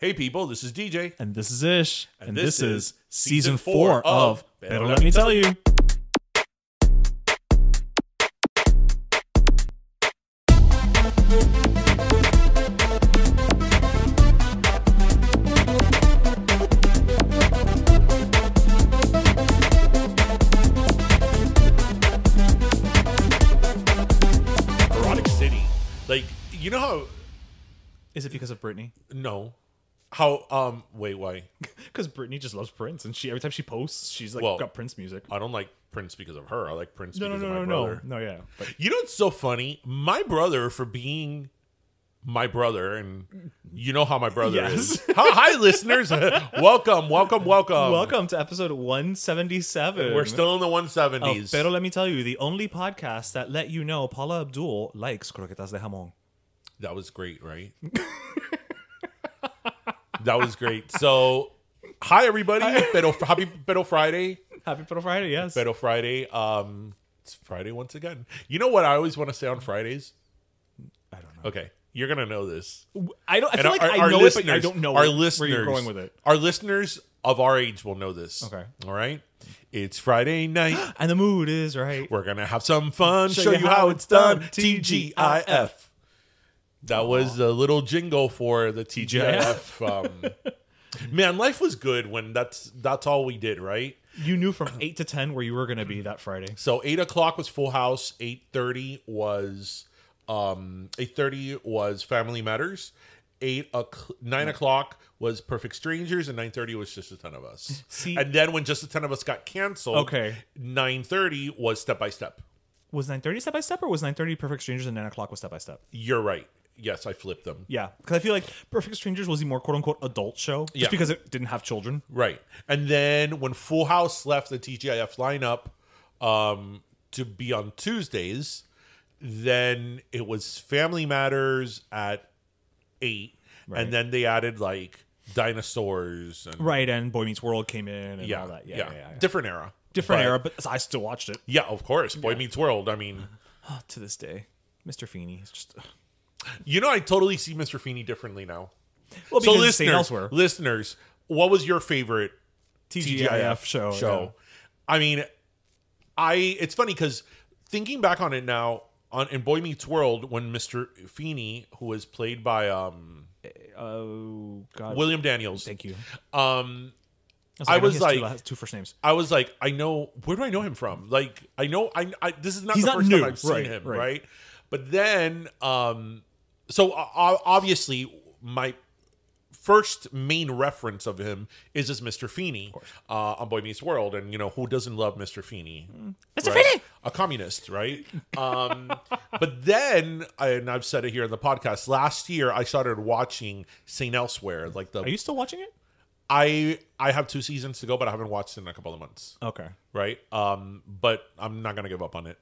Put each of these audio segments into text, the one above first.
Hey people, this is DJ. And this is Ish. And this is season 4 of Better Let Me Tell You. Erotic City. Like, you know how... Is it because of Britney? No. How, wait, why? Because Britney just loves Prince, and every time she posts, she's like got Prince music. I don't like Prince because of her. I like Prince because of my No, brother. no, yeah. But You know what's so funny? My brother, for being my brother, and you know how my brother Yes. is. Hi, listeners. Welcome. welcome to episode 177. We're still in the of 170s. Pero Let Me Tell You, the only podcast that let you know Paula Abdul likes croquetas de jamón. That was great, right? That was great. So, hi everybody. Happy Pero Friday. Happy Pero Friday, yes. Pero Friday. It's Friday once again. You know what I always want to say on Fridays? I don't know. Okay, you're gonna know this. I feel like I know it, but I don't know where you're going with it. Our listeners of our age will know this. Okay. All right. It's Friday night. And the mood is right. We're gonna have some fun. Show you how it's done. TGIF. That was a little jingle for the TGIF. Man, life was good when that's all we did, right? You knew from 8 to 10 where you were going to be that Friday. So 8 o'clock was Full House. 8:30 was Family Matters. 9 o'clock was Perfect Strangers, and 9:30 was Just the 10 of Us. See, and then when Just the 10 of Us got canceled, 9:30 was Step by Step. Was 9:30 Step by Step, or was 9:30 Perfect Strangers and 9 o'clock was Step by Step? You're right. Yes, I flipped them. Yeah, because I feel like Perfect Strangers was the more quote-unquote adult show, just because it didn't have children. Right. And then when Full House left the TGIF lineup to be on Tuesdays, then it was Family Matters at 8. Right. And then they added like dinosaurs. And, Right, and Boy Meets World came in and all that. Yeah. Different era. Different era, but I still watched it. Yeah, of course. Boy Meets World. I mean. To this day. Mr. Feeney is just... You know, I totally see Mr. Feeney differently now. Well, so listeners, what was your favorite TGIF show? Yeah. I mean, it's funny because thinking back on it now, in Boy Meets World, when Mr. Feeney, who was played by William Daniels, thank you. I was like, two first names. I was like, I know, where do I know him from? Like, I know, this is not He's the not first new. time I've seen him, right? But then, so obviously, my first main reference of him is as Mr. Feeney on Boy Meets World, and you know who doesn't love Mr. Feeney? Mr. Feeney, a communist, right? But then, and I've said it here in the podcast. Last year, I started watching St. Elsewhere. Like are you still watching it? I have 2 seasons to go, but I haven't watched it in a couple of months. Okay, right? But I'm not gonna give up on it.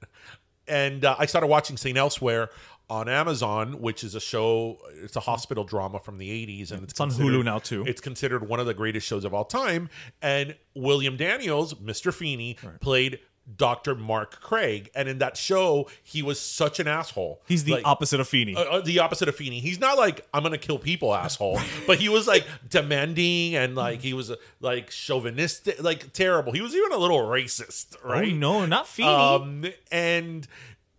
And I started watching St. Elsewhere on Amazon, which is a show. It's a hospital drama from the 80s. And it's on Hulu now, too. It's considered one of the greatest shows of all time. And William Daniels, Mr. Feeney, played Dr. Mark Craig. And in that show, he was such an asshole. He's the opposite of Feeney. The opposite of Feeney. He's not like, I'm going to kill people, asshole. But he was like demanding and like he was like chauvinistic, like terrible. He was even a little racist, right? Oh, no, not Feeney. And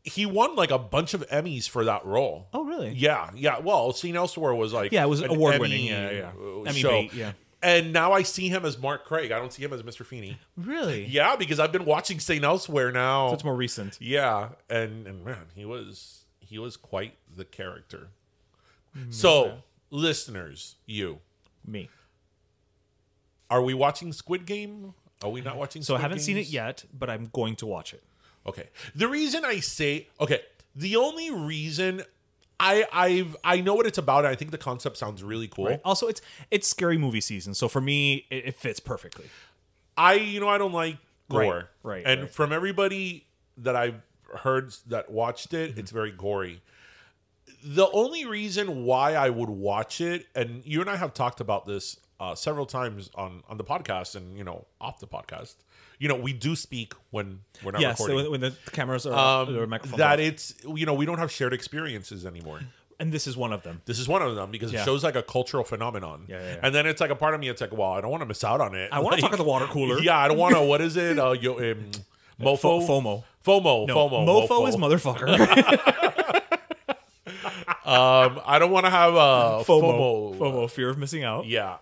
he won like a bunch of Emmys for that role. Oh, really? Yeah. Well, St. Elsewhere was like... Yeah, it was award-winning. Emmy bait, yeah. And now I see him as Mark Craig. I don't see him as Mr. Feeney. Really? Yeah, because I've been watching St. Elsewhere now. So it's more recent. Yeah, and man, he was quite the character. So, listeners, me, are we watching Squid Game? Are we not watching? So I haven't seen it yet, but I'm going to watch it. Okay. The reason I say the only reason. I know what it's about. And I think the concept sounds really cool. Right. Also, it's scary movie season, so for me, it fits perfectly. I don't like gore, right? And from everybody that I've heard that watched it, it's very gory. The only reason why I would watch it, and you and I have talked about this several times on the podcast, and off the podcast. We do speak when we're not recording. Yes, when the cameras are the microphones that off. it's we don't have shared experiences anymore. And this is one of them. This is one of them because it shows like a cultural phenomenon. Yeah. And then it's like a part of me, it's like, well, I don't want to miss out on it. I want to talk at the water cooler. Yeah, I don't want to, what is it? Mofo? FOMO. FOMO. No, FOMO. Mofo is motherfucker. I don't want to have FOMO, fear of missing out. Yeah.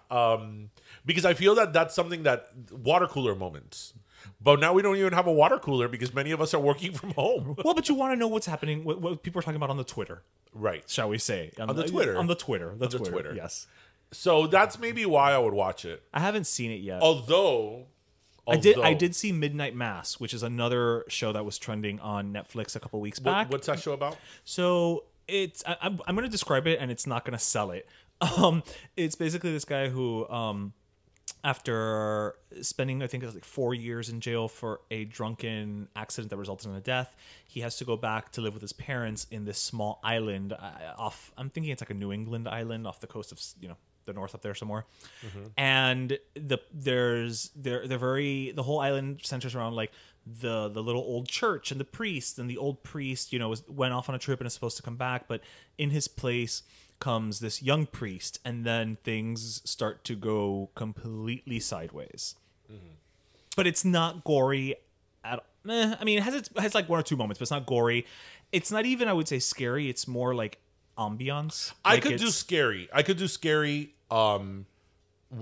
Because I feel that that's something that water cooler moments. But now we don't even have a water cooler because many of us are working from home. Well, but you want to know what's happening, what people are talking about on the Twitter. Right. Shall we say. On the Twitter. On the Twitter. Yes. So that's maybe why I would watch it. I haven't seen it yet. Although I did see Midnight Mass, which is another show that was trending on Netflix a couple weeks back. What's that show about? So I'm going to describe it, and it's not going to sell it. It's basically this guy who, after spending, I think it was like 4 years in jail for a drunken accident that resulted in a death, he has to go back to live with his parents in this small island off. I'm thinking it's like a New England island off the coast of the north up there somewhere. And the whole island centers around like the little old church and the priest, and the old priest went off on a trip and is supposed to come back, but in his place comes this young priest, and then things start to go completely sideways. But it's not gory at I mean, it has like one or two moments, but it's not gory. It's not even, I would say, scary. It's more like ambiance. I could do scary.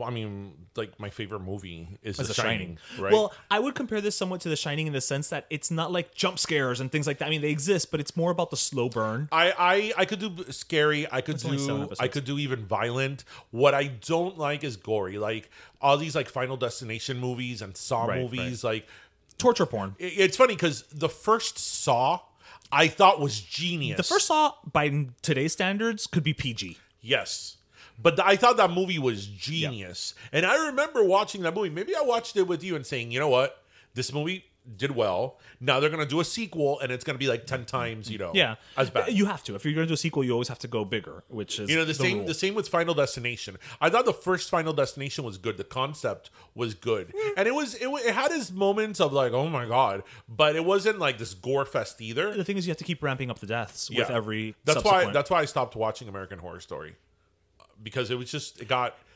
I mean, like my favorite movie is The Shining, right? Well, I would compare this somewhat to The Shining in the sense that it's not like jump scares and things like that. I mean, they exist, but it's more about the slow burn. I could do scary. I could do even violent. What I don't like is gory. Like all these like Final Destination movies and Saw movies, like torture porn. It's funny because the first Saw I thought was genius. The first Saw, by today's standards, could be PG. Yes. But I thought that movie was genius. Yep. And I remember watching that movie. Maybe I watched it with you and saying, you know what? This movie did well. Now they're going to do a sequel, and it's going to be like 10 times, as bad. You have to. If you're going to do a sequel, you always have to go bigger, which is the same with Final Destination. I thought the first Final Destination was good. The concept was good. And it had its moments of like, oh my God. But it wasn't like this gore fest either. The thing is, you have to keep ramping up the deaths with every That's why I stopped watching American Horror Story. Because it was just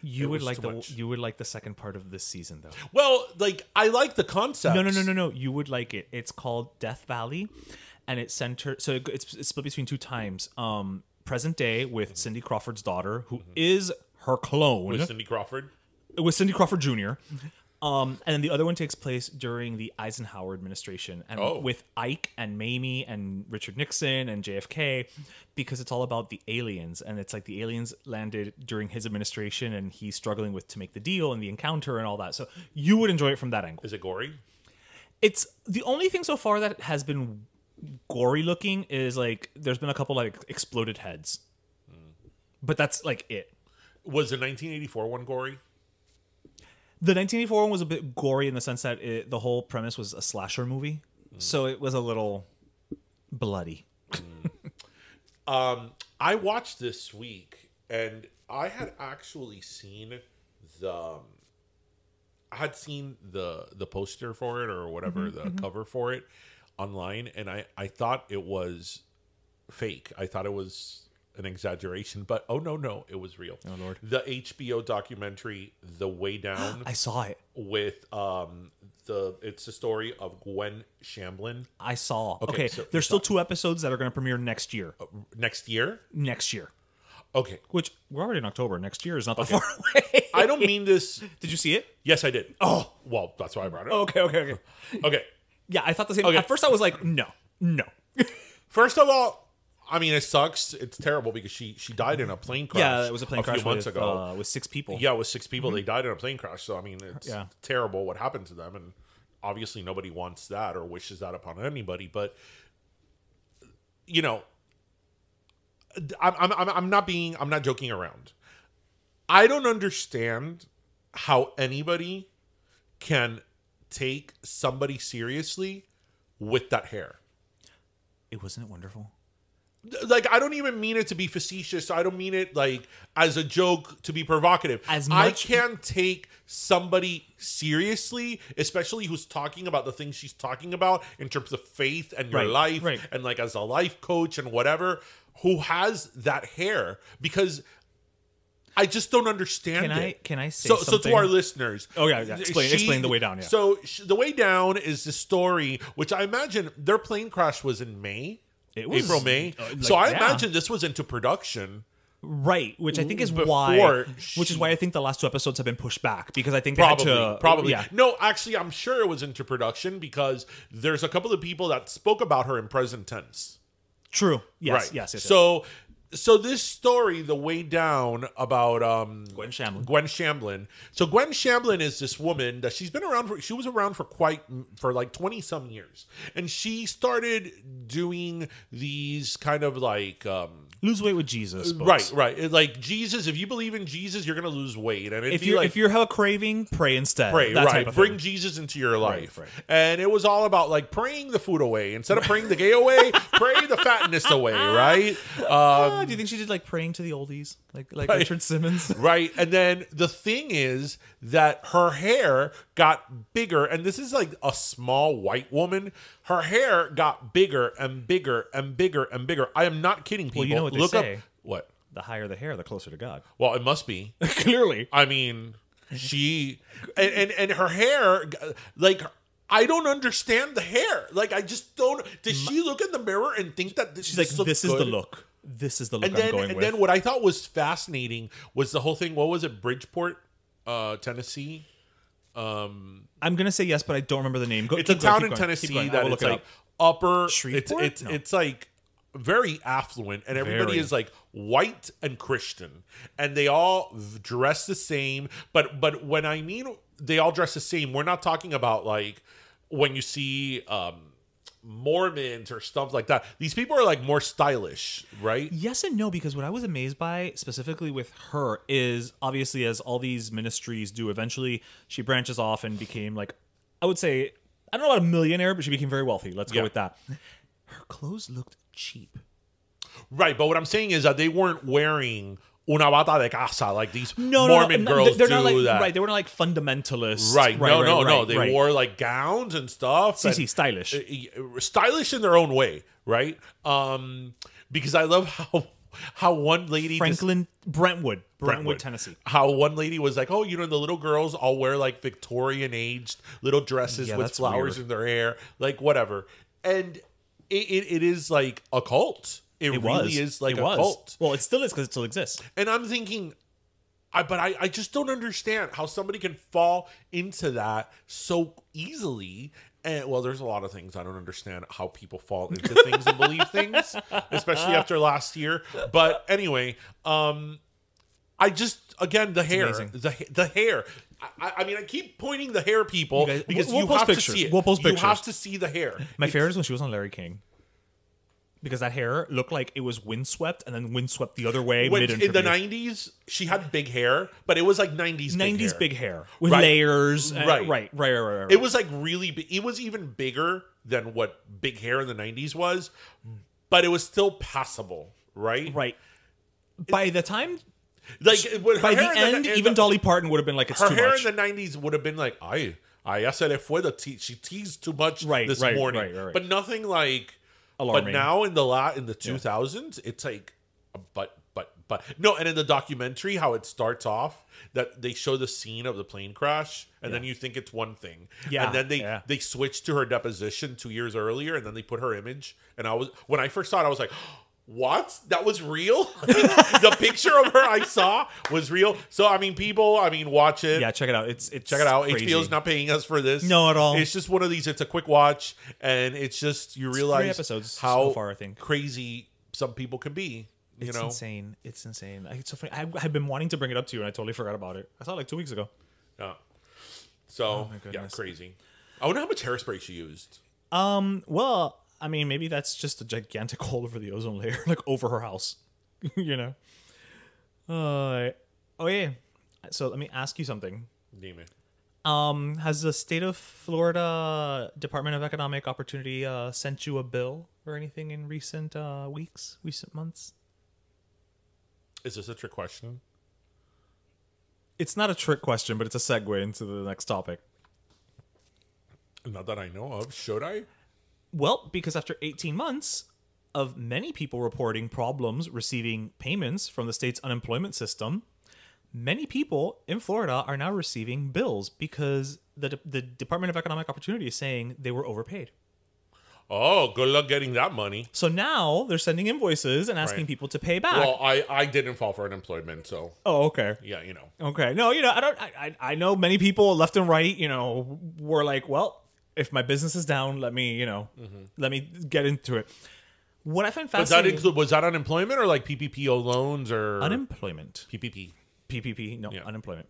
you would like the second part of this season though. Well, like I like the concept. No. You would like it. It's called Death Valley, and it's it's split between two times. Present day with Cindy Crawford's daughter, who is her clone. With Cindy Crawford Jr. And then the other one takes place during the Eisenhower administration, and with Ike and Mamie and Richard Nixon and JFK, because it's all about the aliens, and it's like the aliens landed during his administration, and he's struggling to make the deal and the encounter and all that. So you would enjoy it from that angle. Is it gory? It's the only thing so far that has been gory looking is like there's been a couple like exploded heads, but that's like it. Was the 1984 one gory? The 1984 one was a bit gory in the sense that the whole premise was a slasher movie. So it was a little bloody. I watched this week, and I had actually seen the poster for it or whatever, the cover for it online, and I thought it was fake. I thought it was an exaggeration, but no, it was real. Oh Lord. The HBO documentary The Way Down. I saw it. With it's the story of Gwen Shamblin. I saw. Okay, so there's still 2 episodes that are going to premiere next year. Next year? Next year. Okay. Which we're already in October. Next year is not that far away. I don't mean this. Did you see it? Yes, I did. Oh, well, that's why I brought it up. Okay. Yeah, I thought the same. Okay. At first, I was like, no. First of all, I mean, it sucks. It's terrible because she died in a plane crash. Yeah, it was a plane crash few months ago with 6 people. Yeah, with 6 people, they died in a plane crash. So I mean, it's terrible what happened to them, and obviously nobody wants that or wishes that upon anybody. But I'm not joking around. I don't understand how anybody can take somebody seriously with that hair. Wasn't it wonderful? Like, I don't even mean it to be facetious. I don't mean it like as a joke to be provocative. I can't take somebody seriously, especially who's talking about the things she's talking about in terms of faith and your life and like as a life coach and whatever. who has that hair, because I just don't understand it. Can I say so something? to our listeners? Oh, yeah. Explain The Way Down, yeah. So The Way Down is the story, which I imagine their plane crash was in May. It was April, May. like, So I yeah. imagine this was into production. Right, which I think is Before why she- I think the last 2 episodes have been pushed back, because I think Probably, they had to, probably. yeah. No, actually, I'm sure it was into production because there's a couple of people that spoke about her in present tense. True. Yes, Right. yes. So this story, The Way Down, about Gwen Shamblin. Gwen Shamblin. So Gwen Shamblin is this woman that she was around for like 20 some years, and she started doing these kind of like Lose weight with Jesus. Books. right. Like Jesus, if you believe in Jesus, you're gonna lose weight, and If you have a craving, pray instead. pray, that right? type of Bring thing. Jesus into your life, right. and it was all about like praying the food away instead of praying the gay away. Pray the fatness away, right? Do you think she did like praying to the oldies, like Right. Richard Simmons? Right. And then the thing is that her hair got bigger, and this is like a small white woman. Her hair got bigger and bigger and bigger and bigger. I am not kidding, people. Well, you know what they Look say. up what? The higher the hair, the closer to God. Well, it must be. Clearly. I mean, she and her hair, like, I don't understand the hair. Like, I just don't. Does she look in the mirror and think that She's like, this is the look. This is the look I'm going with. And then what I thought was fascinating was the whole thing. What was it? Bridgeport, Tennessee. I'm gonna say yes, but I don't remember the name. It's a town in Tennessee that it's like upper. Shreveport? No. It's like very affluent, and everybody Very. is like white and Christian, and they all dress the same. But when I mean they all dress the same, we're not talking about like when you see Mormons or stuff like that. These people are like more stylish, right? Yes and no, because what I was amazed by specifically with her is obviously, as all these ministries do, eventually she branches off and became like, I would say, I don't know about a millionaire, but she became very wealthy. Let's go with that. Her clothes looked cheap. Right, but what I'm saying is that they weren't wearing una bata de casa like these No, Mormon girls they're do not like, that. Right, they weren't like fundamentalists. Right, no. Right, They right. wore like gowns and stuff. See, stylish. Stylish in their own way, right? Because I love how one lady Brentwood, Brentwood. Tennessee. How one lady was like, oh, the little girls all wear like Victorian aged little dresses with that's flowers weird. in their hair, like whatever. And it is like a cult. It really is like a cult. Well, it still is because it still exists. And I'm thinking, I just don't understand how somebody can fall into that so easily. And well, there's a lot of things I don't understand how people fall into things and believe things, especially after last year. But anyway, I just, again, the hair, amazing. the hair. I mean, I keep pointing the hair, people, because we'll you post have to pictures. see it. We'll post You pictures. have to see the hair. My favorite is when she was on Larry King. Because that hair looked like it was windswept and then windswept the other way When, mid-interview. in the 90s, she had big hair, but it was like 90s big hair. With Right. layers. Right. Right. It was like really big. It was even bigger than what big hair in the 90s was, but it was still passable, right? Right. By the time... Like with By her the hair end, even Dolly Parton would have been like, it's her too hair much. in the 90s would have been like, I se le fue she teased too much this morning. Right. But nothing like Alarming. But now in the 2000s, it's like but no, and in the documentary how it starts off that they show the scene of the plane crash and then you think it's one thing. Yeah. And then they switch to her deposition 2 years earlier and then they put her image and when I first saw it I was like, what? That was real? The picture of her I saw was real. So I mean, people, watch it. Yeah, check it out. It's Check it out. crazy. HBO's not paying us for this. No, at all. It's just one of these. It's a quick watch, and it's just you realize 3 episodes how so far, I think. crazy some people can be. You It's know, insane. It's insane. It's so funny. I had been wanting to bring it up to you, and I totally forgot about it. I saw it like 2 weeks ago. yeah. So my yeah, goodness. crazy. I wonder how much hairspray she used. Well, I mean, maybe that's just a gigantic hole over the ozone layer, like over her house. You know. Oh yeah. So let me ask you something. Dime. Has the state of Florida Department of Economic Opportunity sent you a bill or anything in recent weeks, recent months? Is this a trick question? It's not a trick question, but it's a segue into the next topic. Not that I know of. Should I? Well, because after 18 months, of many people reporting problems receiving payments from the state's unemployment system, many people in Florida are now receiving bills because the Department of Economic Opportunity is saying they were overpaid. Oh, good luck getting that money. So now they're sending invoices and asking people to pay back. Well, I didn't fall for unemployment, so. Oh, okay. Yeah, you know. Okay. No, I know many people left and right, were like, well, if my business is down, let me get into it. What I find fascinating. Was that unemployment or like PPPO loans or? Unemployment. PPP. No, unemployment.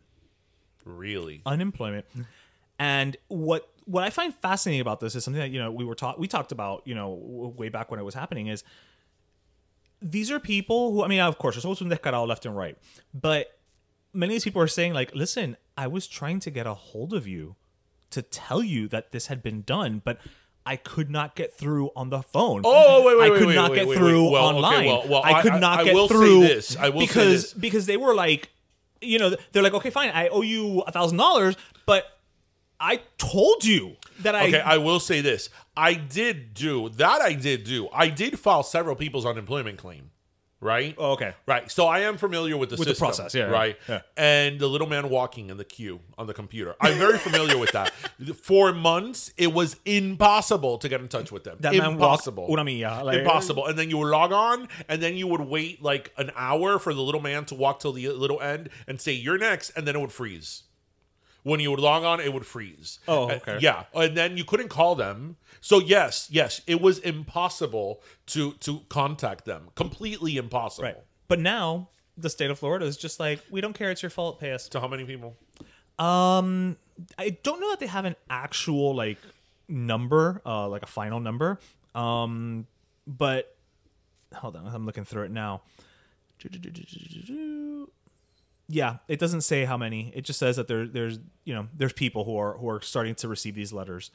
Really? Unemployment. And what I find fascinating about this is something that we talked about way back when it was happening is these are people who, I mean, of course there's always un descarado left and right, but many of these people are saying like, listen, I was trying to get a hold of you to tell you that this had been done, but I could not get through on the phone. Oh, wait, I could not get through online. Okay, well, I could not get through because they were like, they're like, okay, fine, I owe you $1,000, but I told you that I will say this. I did file several people's unemployment claim, right? Oh, okay. Right. So I am familiar with the system. The process, yeah. Right. Yeah. And the little man walking in the queue on the computer. I'm very familiar with that. For months, it was impossible to get in touch with them. That impossible. Man walked, impossible. And then you would log on, and then you would wait like an hour for the little man to walk till the little end and say, "You're next," and then it would freeze. When you would log on, it would freeze. Oh, okay. Yeah. And then you couldn't call them. So yes, it was impossible to contact them. Completely impossible. Right. But now the state of Florida is just like, we don't care, it's your fault, pay us. To how many people? I don't know that they have an actual like number, like a final number. But hold on, I'm looking through it now. Yeah, it doesn't say how many. It just says that there's people who are starting to receive these letters.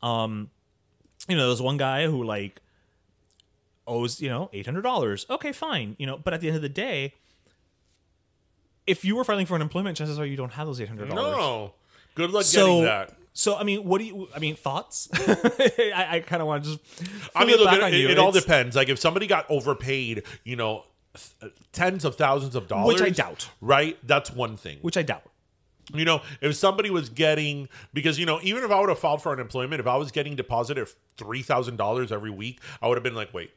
There's one guy who like owes $800. Okay, fine. But at the end of the day, if you were filing for unemployment, chances are you don't have those $800. No. Good luck getting that. So I mean, thoughts? I kind of want to just. It all depends. Like if somebody got overpaid, tens of thousands of dollars, which I doubt, right? That's one thing. Which I doubt. If somebody was getting, because even if I would have filed for unemployment, if I was getting deposited $3,000 every week, I would have been like, wait,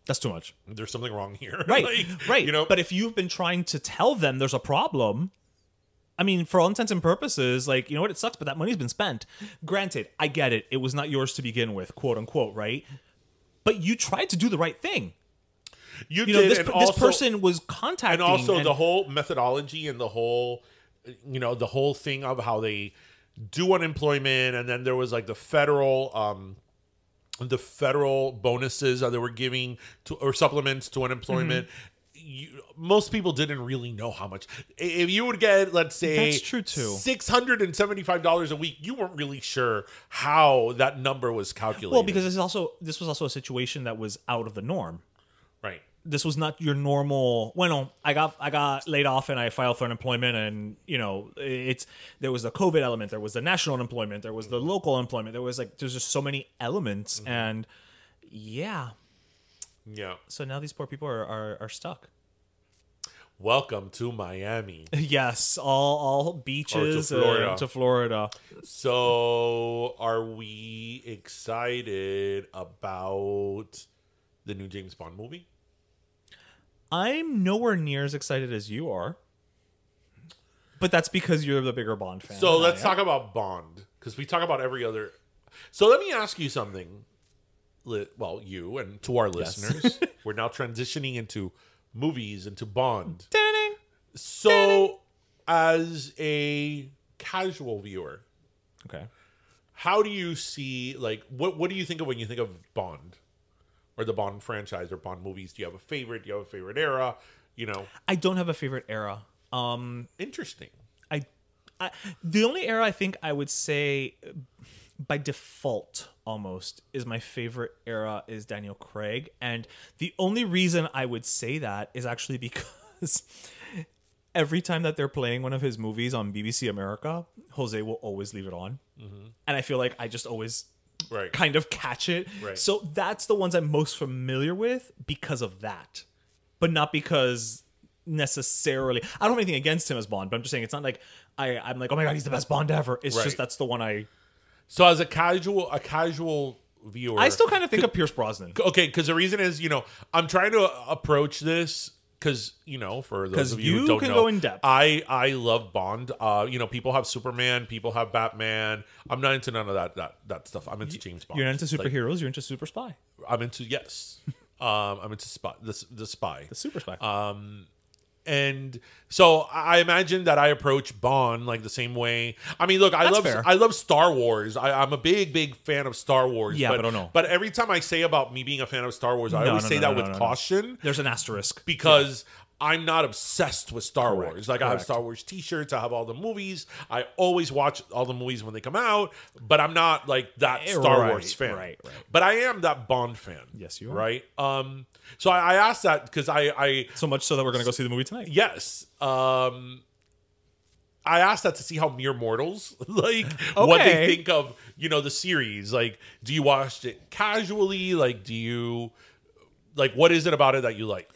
that's too much. There's something wrong here, right? Right. But if you've been trying to tell them there's a problem, I mean, for all intents and purposes, like, what, it sucks, but that money's been spent. Granted, I get it. It was not yours to begin with, quote unquote, right? But you tried to do the right thing. You did, this person was contacting, and also the whole methodology and the whole thing of how they do unemployment, and then there was like the federal bonuses that they were giving or supplements to unemployment. Most people didn't really know how much. If you would get, let's say, that's true too, $675 a week, you weren't really sure how that number was calculated. Well, because this was also a situation that was out of the norm. Right. This was not your normal. Well, I got laid off and I filed for unemployment, and there was the COVID element, there was the national unemployment, there was the local unemployment, there's just so many elements, and yeah. So now these poor people are stuck. Welcome to Miami. Yes, all beaches to Florida. So, are we excited about the new James Bond movie? I'm nowhere near as excited as you are. But that's because you're the bigger Bond fan. So let's talk about Bond, because we talk about every other. So let me ask you something. Well, you and to our listeners, we're now transitioning into movies, into Bond. So as a casual viewer, okay, how do you see, like, what do you think of when you think of Bond? Or the Bond franchise or Bond movies? Do you have a favorite? Do you have a favorite era? I don't have a favorite era. Interesting. The only era I think I would say by default almost is my favorite era is Daniel Craig. And the only reason I would say that is actually because every time that they're playing one of his movies on BBC America, Jose will always leave it on. And I feel like I just always kind of catch it. Right. So that's the ones I'm most familiar with because of that, but not because necessarily I don't have anything against him as Bond, but I'm just saying it's not like I'm like, oh my god, he's the best Bond ever. It's just that's the one I. So as a casual viewer, I still kind of think of Pierce Brosnan. Okay, because the reason is, I'm trying to approach this because, for those of you who don't know, go in depth. I love Bond. People have Superman, people have Batman. I'm not into none of that stuff. I'm into James Bond. You're not into superheroes. You're into super spy. I'm into I'm into spy. The spy. The super spy. And so I imagine that I approach Bond like the same way. I mean, look, I love Star Wars. I'm a big fan of Star Wars. Yeah, but I don't know. But every time I say about me being a fan of Star Wars, I always say that with caution. There's an asterisk Because I'm not obsessed with Star Wars. Like I have Star Wars t-shirts. I have all the movies. I always watch all the movies when they come out. But I'm not like that Star Wars fan. Right. But I am that Bond fan. Yes, you are. Right? So I asked that because I so much so that we're going to go see the movie tonight. Yes. I asked that to see how mere mortals what they think of, the series. Like, do you watch it casually? Like, do you what is it about it that you like?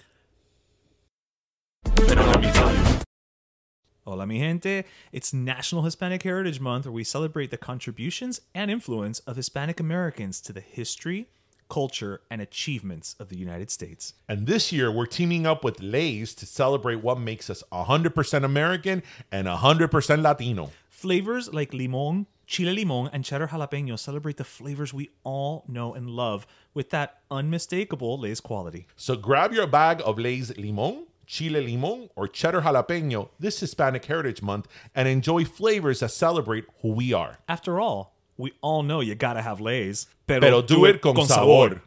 Hola, mi gente. It's National Hispanic Heritage Month, where we celebrate the contributions and influence of Hispanic Americans to the history, culture, and achievements of the United States. And this year, we're teaming up with Lay's to celebrate what makes us 100% American and 100% Latino. Flavors like limon, chile limon, and cheddar jalapeno celebrate the flavors we all know and love with that unmistakable Lay's quality. So grab your bag of Lay's limon, chile limon, or cheddar jalapeno this Hispanic Heritage Month and enjoy flavors that celebrate who we are. After all, we all know you gotta have Lay's. Pero do it con sabor.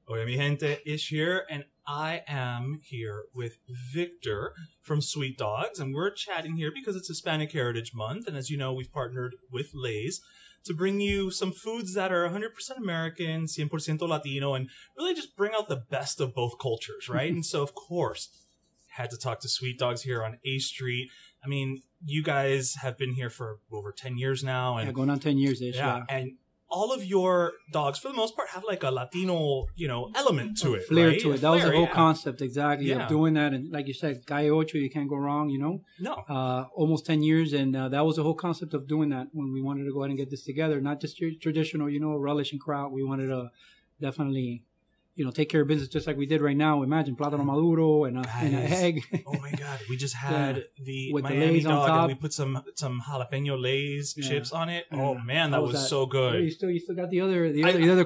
Hola, mi gente. Ish here, and I am here with Victor from Sweet Dogs, and we're chatting here because it's Hispanic Heritage Month, and as you know, we've partnered with Lay's to bring you some foods that are 100% American, 100% Latino, and really just bring out the best of both cultures, right? And so, of course, had to talk to Sweet Dogs here on A Street. I mean, you guys have been here for over 10 years now. And going on 10 years-ish, yeah. And all of your dogs, for the most part, have like a Latino, element to it, flair right? to it. That was the whole concept, exactly, of doing that. And like you said, Calle Ocho, you can't go wrong, No. Almost 10 years, and that was the whole concept of doing that when we wanted to go ahead and get this together. Not just your traditional, relish and kraut. We wanted to definitely, take care of business just like we did right now. Imagine plátano maduro and an egg. Oh my God, we just had the with Miami the Lay's dog, on top. And we put some jalapeno Lay's chips on it. Oh man, that was so good. Oh, you still got the other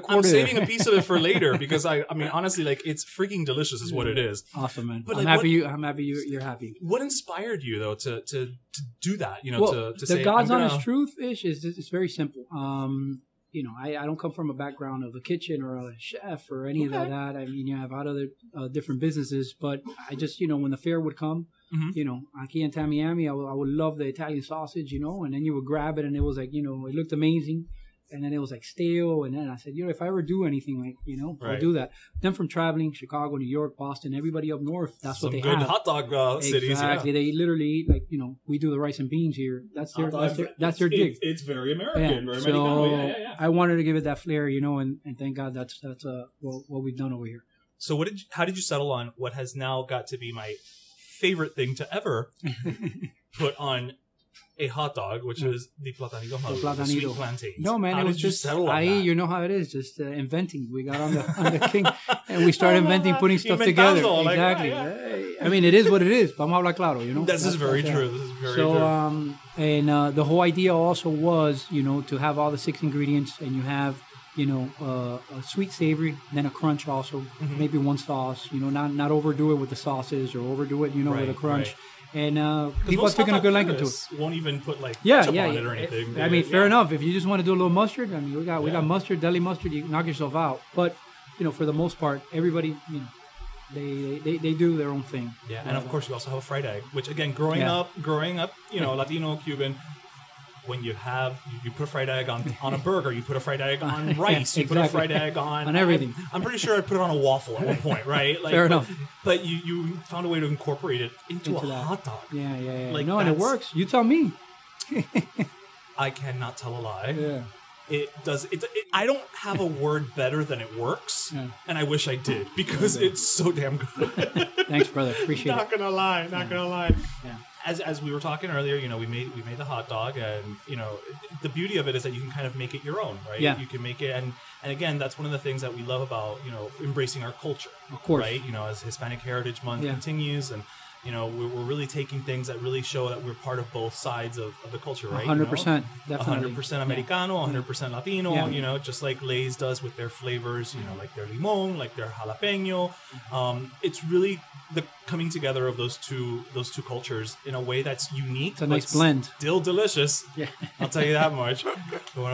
quarter. I'm saving a piece of it for later because I mean honestly, it's freaking delicious, is what it is. Awesome, man. But I'm happy you're happy. What inspired you though to do that? To say the God's honest truth is it's very simple. I don't come from a background of a kitchen or a chef or any of that. I mean, I've had other different businesses, but I just, when the fair would come, aquí in Tamiami, I would love the Italian sausage, and then you would grab it and it was like, it looked amazing. And then it was like stale. And then I said, if I ever do anything I'll do that. Then from traveling, Chicago, New York, Boston, everybody up north, that's what they have. Some good hot dog cities. Exactly. Yeah. They literally eat like, we do the rice and beans here. That's their gig. It's very American. Yeah. Very so I wanted to give it that flair, and thank God that's what we've done over here. So how did you settle on what has now got to be my favorite thing to ever put on a hot dog, which is the platanito, the sweet plantains. No, man, how it was did just you settle on that? You know how it is, just inventing. We got on the king, and we started inventing, putting stuff together. Exactly. I mean, it is what it is. Vamos a hablar claro, This is very true. This is very true. So, and the whole idea also was, to have all the 6 ingredients, and you have, a sweet savory, then a crunch also, maybe one sauce. Not overdo it with the sauces or overdo it, with a crunch. Right. And people are taking a good liking to it. Won't even put ketchup on it or anything. I mean, fair enough. If you just want to do a little mustard, I mean, we got mustard, deli mustard. You knock yourself out. But for the most part, everybody, they do their own thing. Yeah, and of course you also have a fried egg, which again, growing up, Latino, Cuban. When you put a fried egg on a burger, you put a fried egg on rice, you put a fried egg on everything. I'm pretty sure I put it on a waffle at one point, right? Fair enough. But you found a way to incorporate it into a hot dog. Yeah. And it works. You tell me. I cannot tell a lie. Yeah. it does. I don't have a word better than it works, and I wish I did because it's so damn good. Thanks, brother. Appreciate it. Not gonna lie. Yeah. As we were talking earlier, we made the hot dog, and the beauty of it is that you can kind of make it your own, right? Yeah. You can make it, and again, that's one of the things that we love about embracing our culture, Of course. right? As Hispanic Heritage Month continues, and we're really taking things that really show that we're part of both sides of the culture, right? 100%, definitely. 100% Americano, 100% Latino, just like Lay's does with their flavors, like their limon, like their jalapeno. It's really the coming together of those two cultures in a way that's unique. It's a nice blend. Still delicious. Yeah. I'll tell you that much.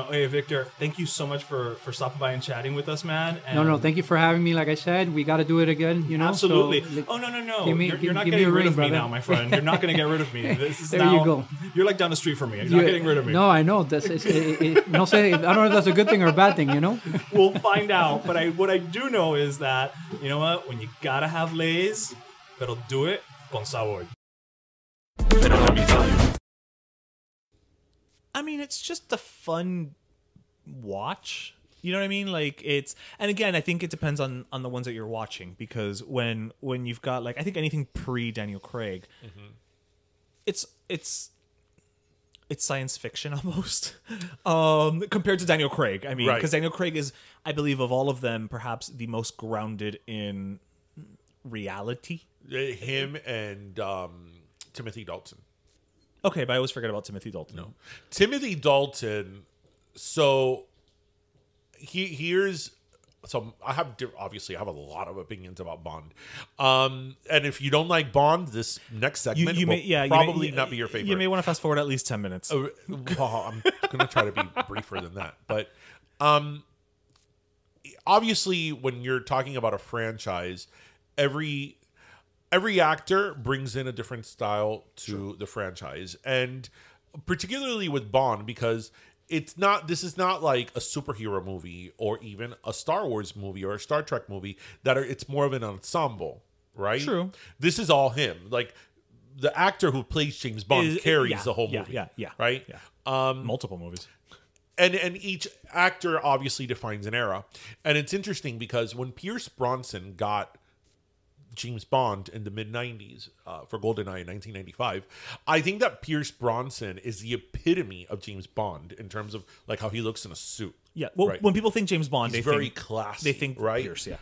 Hey, Victor, thank you so much for stopping by and chatting with us, man. And No, thank you for having me. Like I said, we got to do it again, Absolutely. So, oh, no. Give You're not me getting a rid ring, of me brother. now, my friend. You're not going to get rid of me. This is There now, you go. You're like down the street from me. You're not getting rid of me. No, I know. No, say, I don't know if that's a good thing or a bad thing, We'll find out. But what I do know is that, you know what? When you got to have Lay's, pero do it con sabor. Pero let me tell you. I mean, it's just a fun watch. You know what I mean? Like and again, I think it depends on the ones that you're watching, because when you've got I think anything pre Daniel Craig, it's science fiction almost compared to Daniel Craig. I mean, because Daniel Craig is, I believe, of all of them, perhaps the most grounded in reality. Him and Timothy Dalton. Okay, but I always forget about Timothy Dalton. No, Timothy Dalton. So here's I have a lot of opinions about Bond. And if you don't like Bond, this next segment will probably not be your favorite. You may want to fast forward at least 10 minutes. Well, I'm going to try to be briefer than that. But obviously, when you're talking about a franchise, every actor brings in a different style to the franchise, and particularly with Bond, because this is not like a superhero movie or even a Star Wars movie or a Star Trek movie it's more of an ensemble, right? True. This is all him. Like the actor who plays James Bond carries the whole movie. Yeah. Right? Yeah. Multiple movies. And each actor obviously defines an era. And it's interesting because when Pierce Brosnan got James Bond in the mid-90s for GoldenEye in 1995, I think that Pierce Brosnan is the epitome of James Bond in terms of how he looks in a suit. Yeah, well, when people think James Bond, he's very classy. They think right? Pierce, yeah.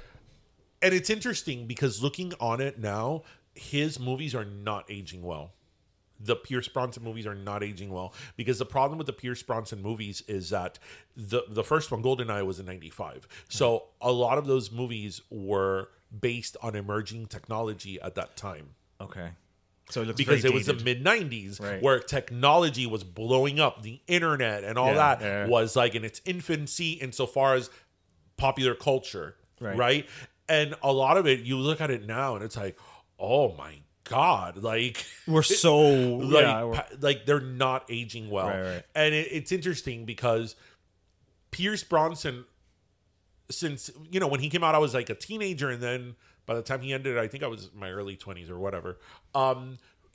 And it's interesting because looking on it now, his movies are not aging well. The Pierce Brosnan movies are not aging well, because the problem with the Pierce Brosnan movies is that the first one, GoldenEye, was in 95. So a lot of those movies were based on emerging technology at that time. Okay. So it looks because very it was the dated. mid-90s where technology was blowing up, the internet and all that was in its infancy insofar as popular culture, right? And a lot of it, you look at it now and it's like, oh my God, we're so they're not aging well. Right. And it's interesting because Pierce Brosnan, since when he came out, I was like a teenager, and then by the time he ended, I think I was in my early 20s or whatever.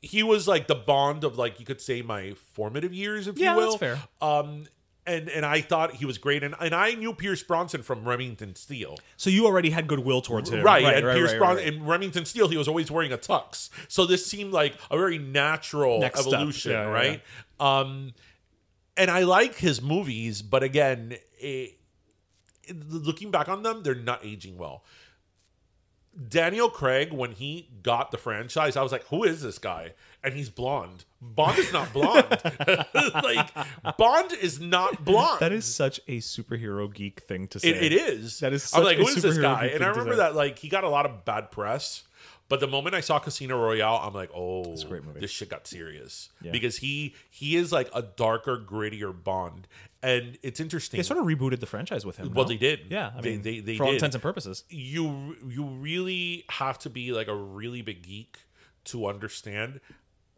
He was the Bond of you could say my formative years, if you will. Yeah, that's fair. And I thought he was great, and I knew Pierce Brosnan from Remington Steele. So you already had goodwill towards him, right? And Pierce Brosnan in Remington Steele, he was always wearing a tux, so this seemed like a very natural evolution, right? And I like his movies, but again, looking back on them, they're not aging well. Daniel Craig, when he got the franchise, I was like, who is this guy? And he's blonde. Bond is not blonde. Bond is not blonde. That is such a superhero geek thing to say. It is. That is. I'm like, who is this guy? And I remember that he got a lot of bad press. But the moment I saw Casino Royale, I'm like, oh, it's a great movie. This shit got serious. Yeah. Because he is a darker, grittier Bond. And it's interesting. They sort of rebooted the franchise with him. Well, they did. Yeah. I mean, they for all did. intents and purposes. You really have to be a really big geek to understand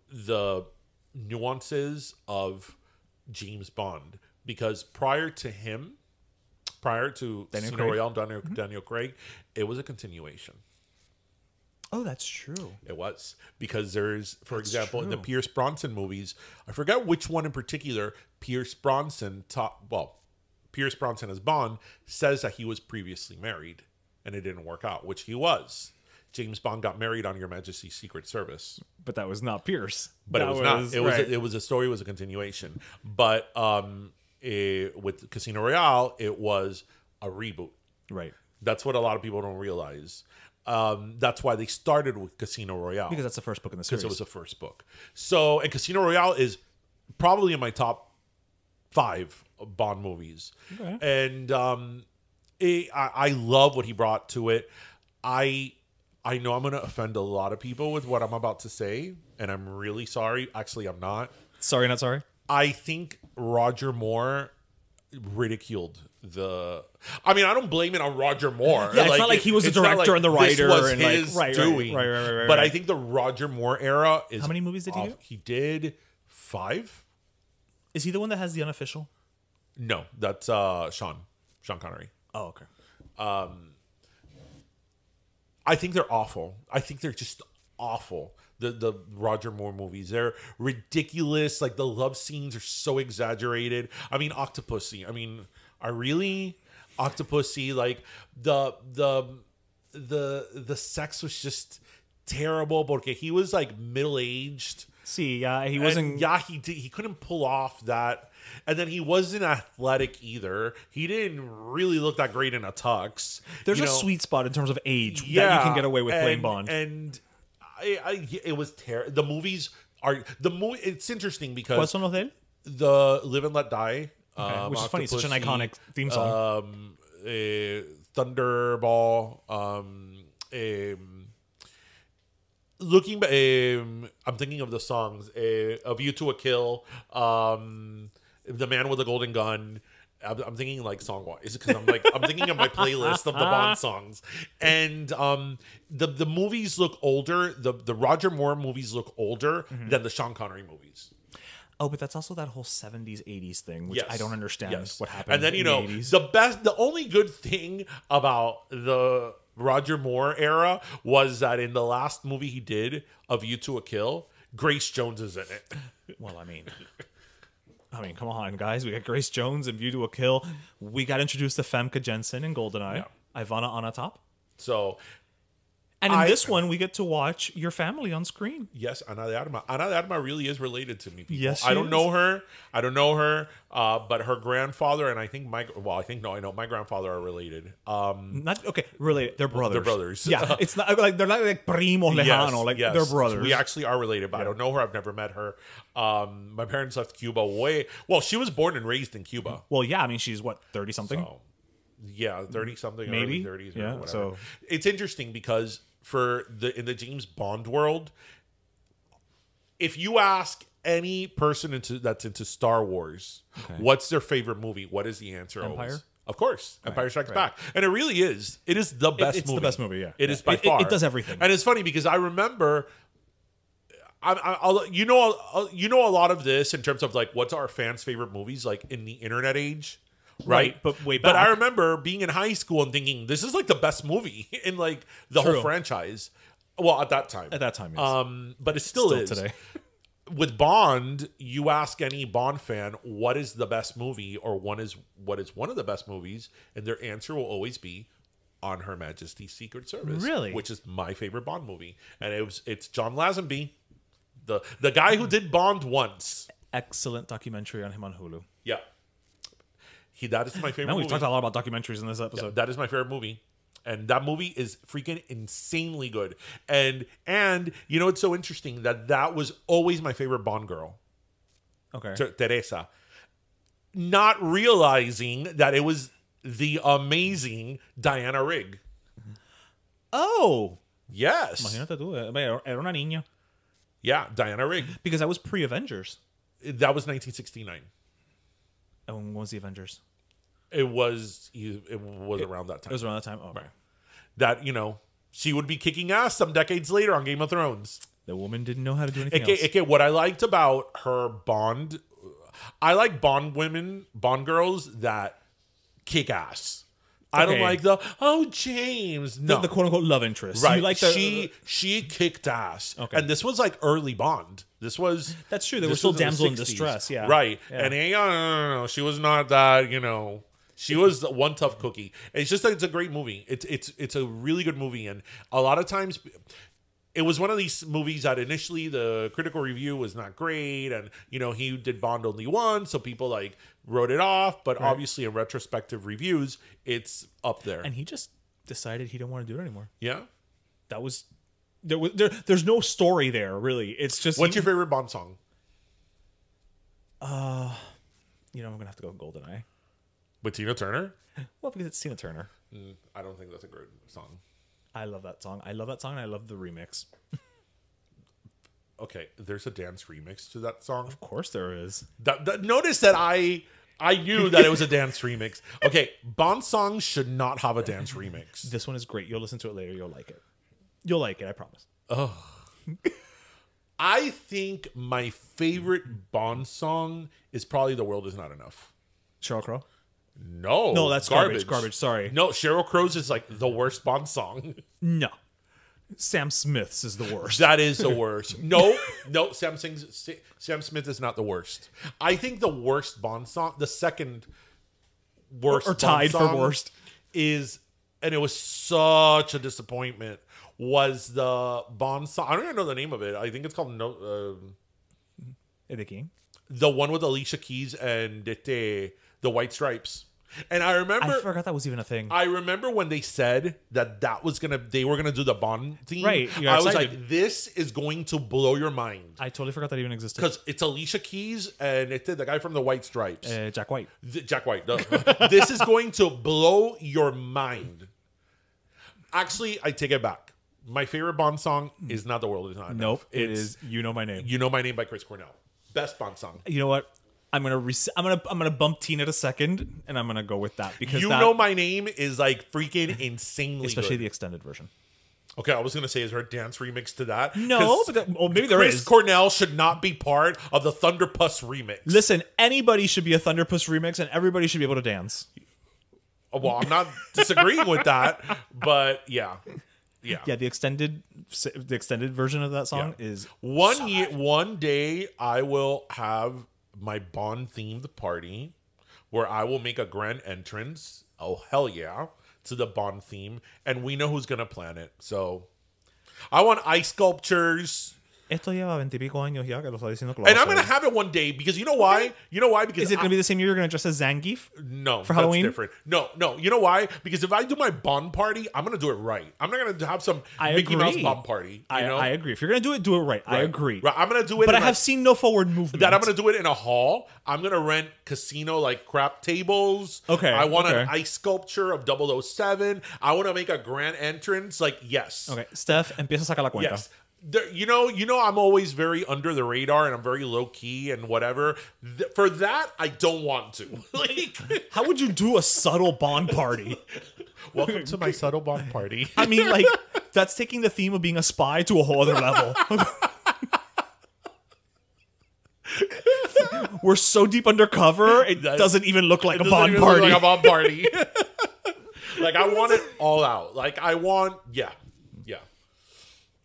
the nuances of James Bond. Because prior to Casino Royale and Daniel Craig, it was a continuation. Oh, that's true. It was. Because there's, for example, in the Pierce Brosnan movies, I forget which one in particular, Pierce Brosnan Pierce Brosnan as Bond says that he was previously married and it didn't work out, which he was. James Bond got married on Your Majesty's Secret Service, But that was not Pierce. but it was not. It right. was a story. It was a continuation. But with Casino Royale, it was a reboot. Right. That's what a lot of people don't realize. That's why they started with Casino Royale. Because that's the first book in the series. Because it was the first book. So, and Casino Royale is probably in my top 5 Bond movies. Okay. And I love what he brought to it. I know I'm going to offend a lot of people with what I'm about to say, and I'm really sorry. Actually, I'm not. Sorry, not sorry. I think Roger Moore ridiculed the... I mean, I don't blame it on Roger Moore. Yeah, it's not like he was the it's not director and the writer. This was and his like, doing. Right. But I think the Roger Moore era is... How many movies did he do? He did 5. Is he the one that has the unofficial? No, that's Sean Connery. Oh, okay. I think they're awful. I think they're just awful. The Roger Moore movies, they're ridiculous. Like the love scenes are so exaggerated. I mean, Octopussy. I mean, are really Octopussy? Like the sex was just terrible. Porque he was like middle aged. See, he wasn't. And he couldn't pull off that. And then he wasn't athletic either. He didn't really look that great in a tux. There's a sweet spot in terms of age that you can get away with playing Bond. And it was terrible. The movies are It's interesting because ¿Cuáles son los de él? the Live and Let Die, Which is funny, such an Octopussy, iconic theme song. Thunderball. Looking back, I'm thinking of the songs. A View to a Kill. The Man with the Golden Gun. I'm thinking like song-wise because I'm thinking of my playlist of the Bond songs, and the movies look older. The Roger Moore movies look older than the Sean Connery movies. Oh, but that's also that whole 70s, 80s thing, which Yes. I don't understand Yes. what happened. And then, in the 80s. the only good thing about the Roger Moore era was that in the last movie he did, A View to a Kill, Grace Jones is in it. Well, I mean, come on, guys. We got Grace Jones in View to a Kill. We got introduced to Famke Jensen in GoldenEye. Yeah. Ivana Onatop. So, And in this one, we get to watch your family on screen. yes, Ana de Arma. Ana de Arma really is related to me, people. Yes, I she don't is. know her. But her grandfather and I know my grandfather are related. Not okay, related. They're brothers. They're brothers. Yeah, it's not like they're not like primos lejano. Like yes. they're brothers. We actually are related, but I don't know her. I've never met her. My parents left Cuba she was born and raised in Cuba. Well, yeah. I mean, she's what 30 something. So, yeah, 30 something, Maybe. early 30s, Yeah, or whatever. so- It's interesting because in the James Bond world, if you ask any person that's into Star Wars, what's their favorite movie? What is the answer? Empire? Always? Of course, Empire Strikes Back, and it really is. It is the best. It's movie. the best movie. Yeah, It is by far. It does everything. And it's funny because I remember, you know a lot of this in terms of like what's our fans' favorite movies, like in the internet age. Right, but way But I back. remember being in high school and thinking this is like the best movie in like the True. whole franchise. Well, at that time, yes. but it still is today. With Bond, you ask any Bond fan what is the best movie or what is one of the best movies, and their answer will always be On Her Majesty's Secret Service. Really? Which is my favorite Bond movie, and it's John Lazenby, the guy who did Bond once. Excellent documentary on him on Hulu. Yeah. That is my favorite Now we've movie. talked a lot about documentaries in this episode. That is my favorite movie. And that movie is freaking insanely good. And you know, it's so interesting that was always my favorite Bond girl. Okay. Teresa. Not realizing that it was the amazing Diana Rigg. Oh, Yes. imagínate tú. Era una niña. Yeah, Diana Rigg. Because that was pre-Avengers. That was 1969. And when was the Avengers? It was around that time. It was around that time. Oh, right. That, she would be kicking ass some decades later on Game of Thrones. The woman didn't know how to do anything else. What I liked about her Bond, I like Bond girls that kick ass. I don't like James. No. The quote unquote love interest. Right. You like she kicked ass. Okay. And this was like early Bond. That's true. They were still damsel in distress. Yeah. Right. Yeah. And no, she was not that, She was one tough cookie. It's just that it's a great movie. It's a really good movie, and a lot of times it was one of these movies that initially the critical review was not great, and he did Bond only once, so people like wrote it off. But obviously, in retrospective reviews, it's up there. And he just decided he didn't want to do it anymore. Yeah, that was there's no story there really. It's just what's your favorite Bond song? I'm gonna have to go GoldenEye. With Tina Turner? Well, because it's Tina Turner. I don't think that's a great song. I love that song. And I love the remix. Okay, there's a dance remix to that song. Of course there is. Notice that I knew that it was a dance remix. Okay, Bond songs should not have a dance remix. This one is great. You'll listen to it later. You'll like it. You'll like it, I promise. Oh. I think my favorite Bond song is probably "The World Is Not Enough." Sheryl Crow? No, that's garbage. Sorry. No, Sheryl Crow's is like the worst Bond song. No, Sam Smith's is the worst. That is the worst. No, Sam Smith is not the worst. I think the worst Bond song, the second worst, or tied Bond song for worst, is, and it was such a disappointment, was the Bond song. I don't even know the name of it. I think it's called The King. The one with Alicia Keys and the White Stripes. And I forgot that was even a thing. I remember when they said that they were gonna do the Bond theme. Right. I was like, this is going to blow your mind. I totally forgot that even existed. Because it's Alicia Keys and the guy from the White Stripes. Jack White. Jack White. No. This is going to blow your mind. Actually, I take it back. My favorite Bond song is not "The World Is Not Enough." Nope. It is "You Know My Name." "You Know My Name" by Chris Cornell. Best Bond song. You know what? I'm gonna bump Tina to second, and I'm gonna go with that because "You Know My Name" is like freaking insanely especially good. the extended version. Okay, I was gonna say, is there a dance remix to that? No, but maybe there is. Chris Cornell should not be part of the Thunderpuss remix. Listen, anybody should be a Thunderpuss remix, and everybody should be able to dance. Well, I'm not disagreeing with that, but yeah. The extended version of that song is one day I will have my Bond themed party where I will make a grand entrance. Oh hell yeah, to the Bond theme, and we know who's gonna plan it. So I want ice sculptures. Esto lleva 20 y pico años ya que lo está diciendo que lo And vas I'm a gonna hacer. have it one day because you know why? You know why? Because Is it gonna be the same year you're gonna dress as Zangief? No, for Halloween? That's different. No. You know why? Because if I do my Bond party, I'm gonna do it right. I'm not gonna have some Mickey Mouse Bond party. You know? I agree. If you're gonna do it right. I agree. Right. I'm gonna do it. But I in have seen no forward movement. that I'm gonna do it in a hall. I'm gonna rent casino like crap tables. Okay. I want an ice sculpture of 007. I want to make a grand entrance. Like yes. Okay. Steph, empieza a sacar la cuenta. Yes. You know, I'm always very under the radar and I'm very low key and whatever. For that, I don't want to. Like, how would you do a subtle Bond party? Welcome to my subtle Bond party. I mean, like, that's taking the theme of being a spy to a whole other level. We're so deep undercover, it doesn't even look like a Bond party. Like a Bond party. Like, I want it all out. Like, I want, yeah.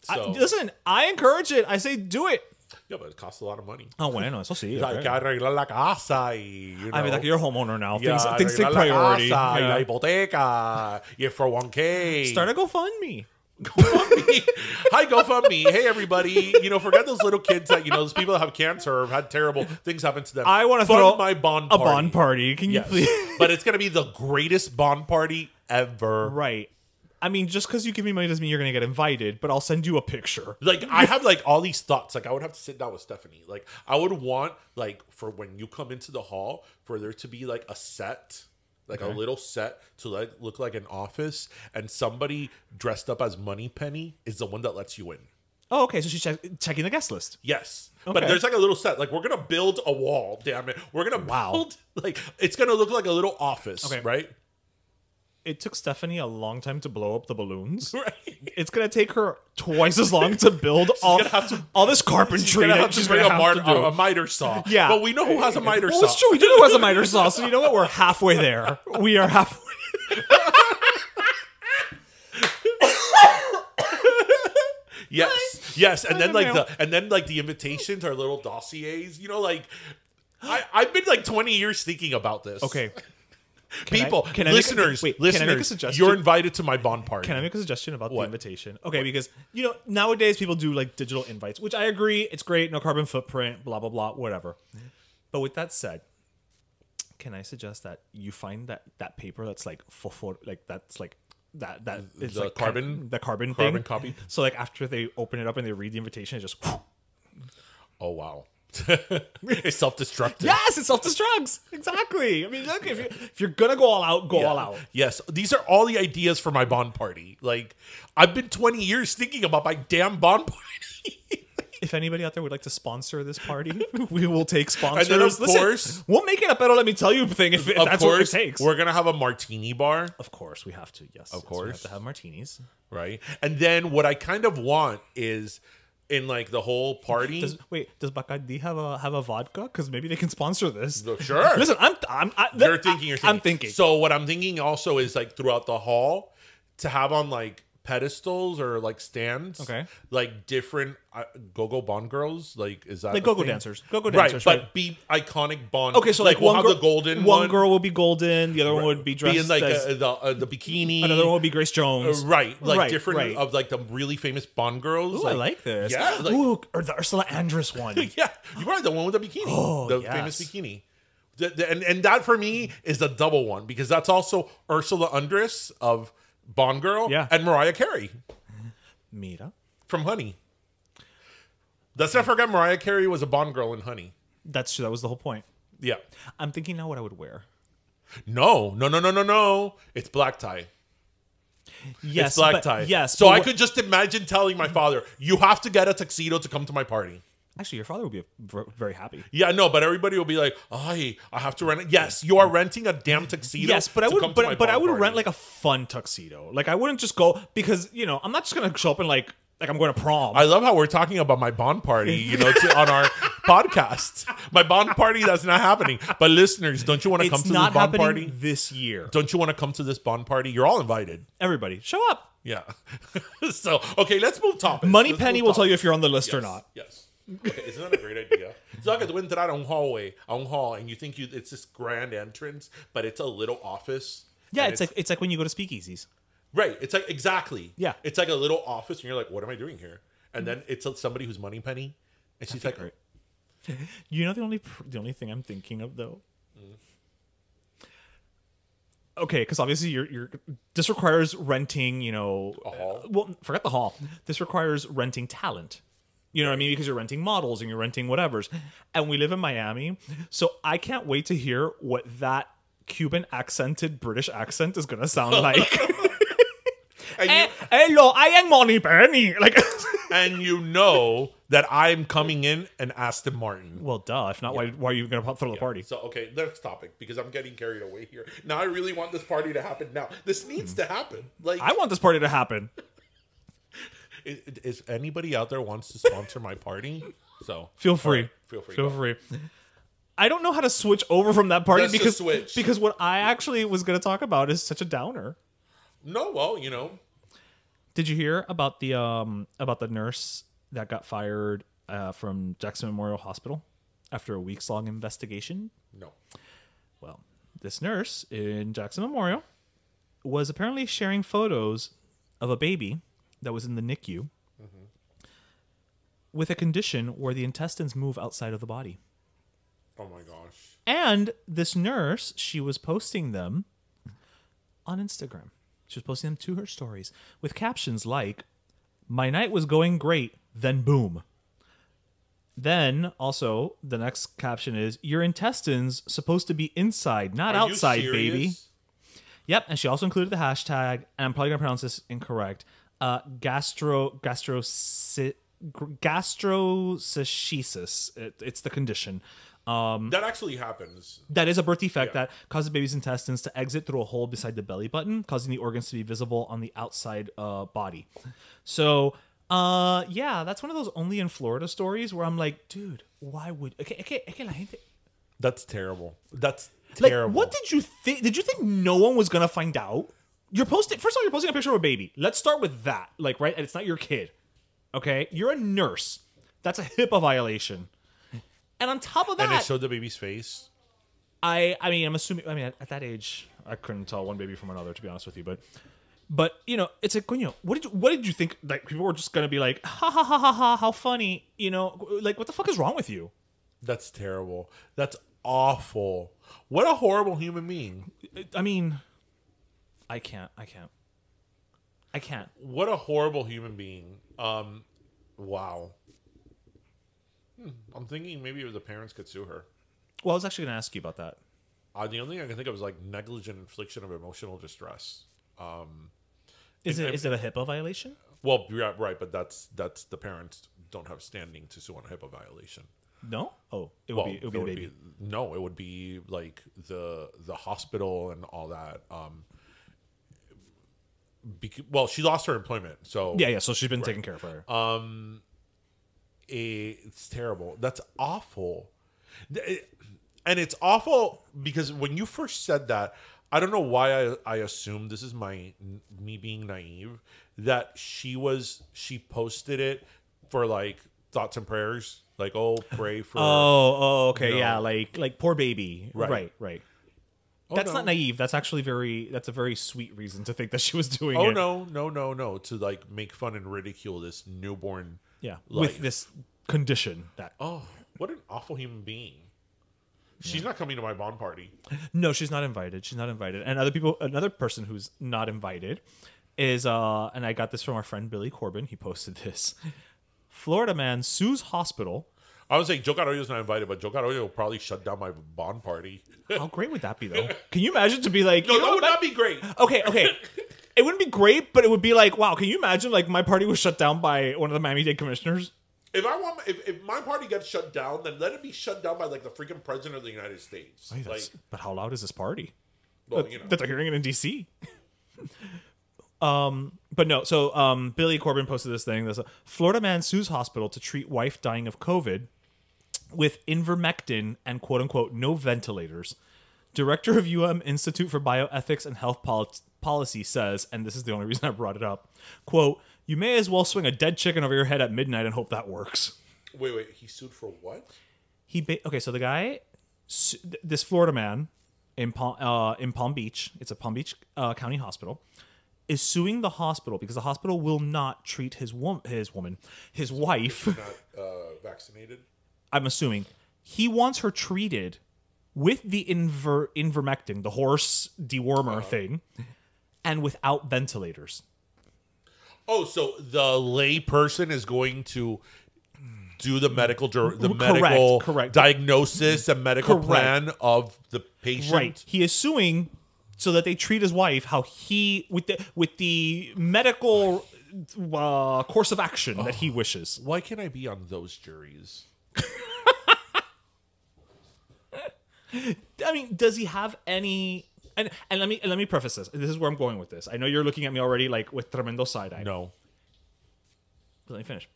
So. Listen, I encourage it. I say do it. Yeah, but it costs a lot of money. Oh, bueno, eso sí. Hay que arreglar la casa y, you know. I mean, like, you're a homeowner now. Yeah, Things take priority. La casa, yeah. y la hipoteca, y 401k. Start a GoFundMe. GoFundMe. Hi, GoFundMe. Hey, everybody. Forget those little kids that, those people that have cancer or have had terrible things happen to them. I want to throw my Bond a party. Bond party. Can you please? But it's going to be the greatest Bond party ever. Right. I mean, just because you give me money doesn't mean you're going to get invited, but I'll send you a picture. Like, I have, like, all these thoughts. Like, I would have to sit down with Stephanie. Like, I would want, like, for when you come into the hall, for there to be, like, a set, like, a little set to, like, look like an office, and somebody dressed up as Moneypenny is the one that lets you in. Oh, okay. So she's checking the guest list. Yes. Okay. But there's, like, a little set. Like, we're going to build a wall, damn it. We're going to build, like, it's going to look like a little office, right? It took Stephanie a long time to blow up the balloons. Right. It's going to take her twice as long to build all this carpentry that she's going to have to do. A miter saw. Yeah. But we know who has a miter saw. Well, it's true. We do know who has a miter saw. So you know what? We're halfway there. We are halfway. Yes. And then the invitations are little dossiers. I've been like 20 years thinking about this. Okay. People, can I listeners, make a listeners, suggestion? you're invited to my Bond party. Can I make a suggestion about the What? invitation? Okay, because nowadays people do like digital invites, which I agree, it's great, no carbon footprint, blah blah blah, whatever. But with that said, can I suggest that you find that paper that's like that's like that it's The like carbon- the carbon carbon thing. copy? So like after they open it up and they read the invitation, it just Oh wow. It's self-destructive. yes, it self-destructs. Exactly. I mean, look, if you're gonna go all out, go all out. Yes, these are all the ideas for my Bond party. Like, I've been 20 years thinking about my damn Bond party. If anybody out there would like to sponsor this party, we will take sponsors. And then, of Listen, course- we'll make it a better let me tell you thing if Of that's what it course, takes. we're gonna have a martini bar, Of course, we have to. Yes, Of we course. have to have martinis. right? And then what I kind of want is in like the whole party. Does Bacardi have a vodka? Because maybe they can sponsor this. Sure. Listen, You're thinking. I'm thinking. So what I'm thinking also is like throughout the hall to have on like pedestals or like stands. Okay. Like different go-go Bond girls. Like is that Like a go-go thing? dancers. Go-go Right, dancers, but right. be iconic Bond. Okay, so like we'll one have girl, the golden one girl will be golden, the other one would be dressed be in like as the bikini. another one will be Grace Jones. Right, like Right, different right. of like the really famous Bond girls. Ooh, I like this. Yeah, like- Ooh, or the Ursula Andress one. Yeah, you probably the one with the bikini, Oh, the yes. famous bikini. And that for me is a double one because that's also Ursula Andress of Bond Girl, Yeah. and Mariah Carey Mira. from Honey. Let's not forget Mariah Carey was a Bond Girl in Honey. That's true. That was the whole point. Yeah. I'm thinking now what I would wear. No. It's black tie. Yes, It's black but- tie. Yes. So but I what- could just imagine telling my father, "You have to get a tuxedo to come to my party." Actually, your father would be very happy. Yeah, no, but everybody will be like, "I have to rent it." Yes, you are renting a damn tuxedo. Yes, but I to would, come to my but I Bond would party. rent like a fun tuxedo. Like I wouldn't just go because I'm not just gonna show up in like I'm going to prom. I love how we're talking about my Bond party, on our podcast. My Bond party that's not happening. But listeners, don't you want to come it's to this not Bond happening party? this year. Don't you want to come to this Bond party? You're all invited. Everybody, show up. Yeah. So, okay, let's move topics. Money Let's Penny move will tell you topics. if you're on the list or Yes, not. Yes. Okay, isn't that a great idea? It's like tú entrar a un hall, and you think it's this grand entrance, but it's a little office. Yeah, and it's like when you go to speakeasies. right. It's like exactly. Yeah. It's like a little office, and you're like, "What am I doing here?" And then it's somebody who's Money Penny, and she's like, great. You know the only thing I'm thinking of though. Okay, because obviously you're this requires renting. hall? Well, forget the hall. This requires renting talent. You know what I mean? Because you're renting models and you're renting whatever's. And we live in Miami, so I can't wait to hear what that Cuban accented British accent is gonna sound like. And Hello, I am Money Penny. Like, and you know that I'm coming in an Aston Martin. well, duh. If not, why are you gonna throw the party? So, okay, next topic, because I'm getting carried away here. Now I really want this party to happen now. This needs to happen. Like, I want this party to happen. is anybody out there wants to sponsor my party? So Feel free. all right, feel free. Feel Go. free. I don't know how to switch over from that party Let's because just switch. because what I actually was going to talk about is such a downer. No, well, Did you hear about the nurse that got fired from Jackson Memorial Hospital after a weeks-long investigation? no. Well, this nurse in Jackson Memorial was apparently sharing photos of a baby that was in the NICU with a condition where the intestines move outside of the body. Oh my gosh. And this nurse, she was posting them on Instagram. She was posting them to her stories with captions like, "My night was going great, then boom." Then also the next caption is, "Your intestines supposed to be inside, not Are you outside, baby." serious? Yep, and she also included the hashtag, and I'm probably gonna pronounce this incorrect. Gastroschisis. It's the condition. That actually happens. That is a birth defect Yeah. that causes the baby's intestines to exit through a hole beside the belly button, causing the organs to be visible on the outside body. So, yeah, that's one of those only in Florida stories where I'm like, dude, why would... Okay, la gente... That's terrible. That's Like, terrible. what did you think? Did you think no one was going to find out? First of all, you're posting a picture of a baby. Let's start with that. Like, right? And it's not your kid. Okay? You're a nurse. That's a HIPAA violation. And on top of that... And it showed the baby's face. I mean, I'm assuming. I mean, at that age, I couldn't tell one baby from another, to be honest with you. But you know, it's like, you know, what did you think? Like, people were just gonna be like, ha ha ha ha ha, how funny, you know? Like, what the fuck is wrong with you? That's terrible. That's awful. What a horrible human being. I mean, I can't. What a horrible human being. Wow. I'm thinking maybe the parents could sue her. Well, I was actually gonna ask you about that. The only thing I can think of is like negligent infliction of emotional distress. Is it a HIPAA violation? Well, yeah, right, but that's the parents don't have standing to sue on a HIPAA violation. No. Oh, it would be the baby. No, it would be like the hospital and all that. Well, she lost her employment, so Yeah. So she's been taking care of her. It's terrible. That's awful. And it's awful because when you first said that, I don't know why I assumed, this is me being naive, that she posted it for like thoughts and prayers, like, oh, pray for. Okay, you know. yeah, like poor baby. Right. Oh, That's no. not naive. That's actually that's a very sweet reason to think that she was doing Oh it. no! To like make fun and ridicule this newborn. Yeah, life. with this condition that. Oh, what an awful human being! She's not coming to my bond party. No, she's not invited. And another person who's not invited is and I got this from our friend Billy Corbin. He posted this. Florida man sues hospital. I would say Joe Carollo's not invited, but Joe Carollo will probably shut down my bond party. How great would that be, though? Can you imagine to be like... No, you know, that would not be great. Okay. It wouldn't be great, but it would be like, wow, can you imagine like my party was shut down by one of the Miami-Dade commissioners? If my party gets shut down, then let it be shut down by like the freaking president of the United States. But how loud is this party? Well, you know. That they're hearing it in D.C.? But no, so Billy Corbin posted this thing. There's a Florida man sues hospital to treat wife dying of COVID with ivermectin and quote-unquote no ventilators. Director of Institute for Bioethics and Health Policy says, and this is the only reason I brought it up, quote, you may as well swing a dead chicken over your head at midnight and hope that works. Wait, he sued for what? So the guy, this Florida man in Palm Beach, it's a Palm Beach County hospital, is suing the hospital because the hospital will not treat his wife. She's not vaccinated? I'm assuming. He wants her treated with the ivermectin, the horse dewormer thing, and without ventilators. Oh, so the lay person is going to do the medical correct. diagnosis and medical Correct. plan of the patient? Right. He is suing so that they treat his wife how he with the medical course of action that he wishes. Why can't I be on those juries? I mean, does he have any? And let me preface this. This is where I'm going with this. I know you're looking at me already like with tremendo side eye. No. Let me finish.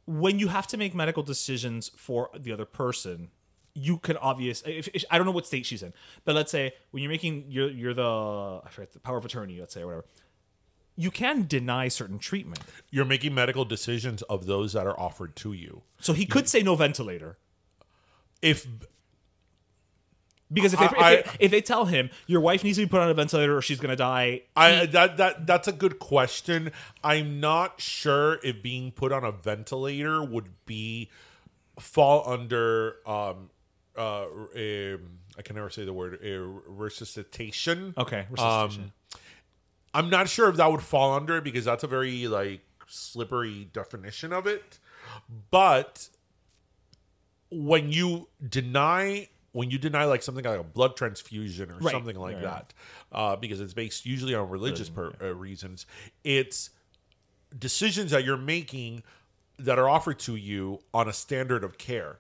When you have to make medical decisions for the other person, you can if I don't know what state she's in, but let's say when you're making you're the power of attorney, let's say, or whatever. You can deny certain treatment. You're making medical decisions of those that are offered to you. So he could say no ventilator. Because if they tell him your wife needs to be put on a ventilator or she's going to die, that's a good question. I'm not sure if being put on a ventilator would fall under I can never say the word resuscitation. Okay, resuscitation. I'm not sure if that would fall under it because that's a very like slippery definition of it. But when you deny like something like a blood transfusion or something like that, because it's based usually on religious reasons, it's decisions that you're making that are offered to you on a standard of care.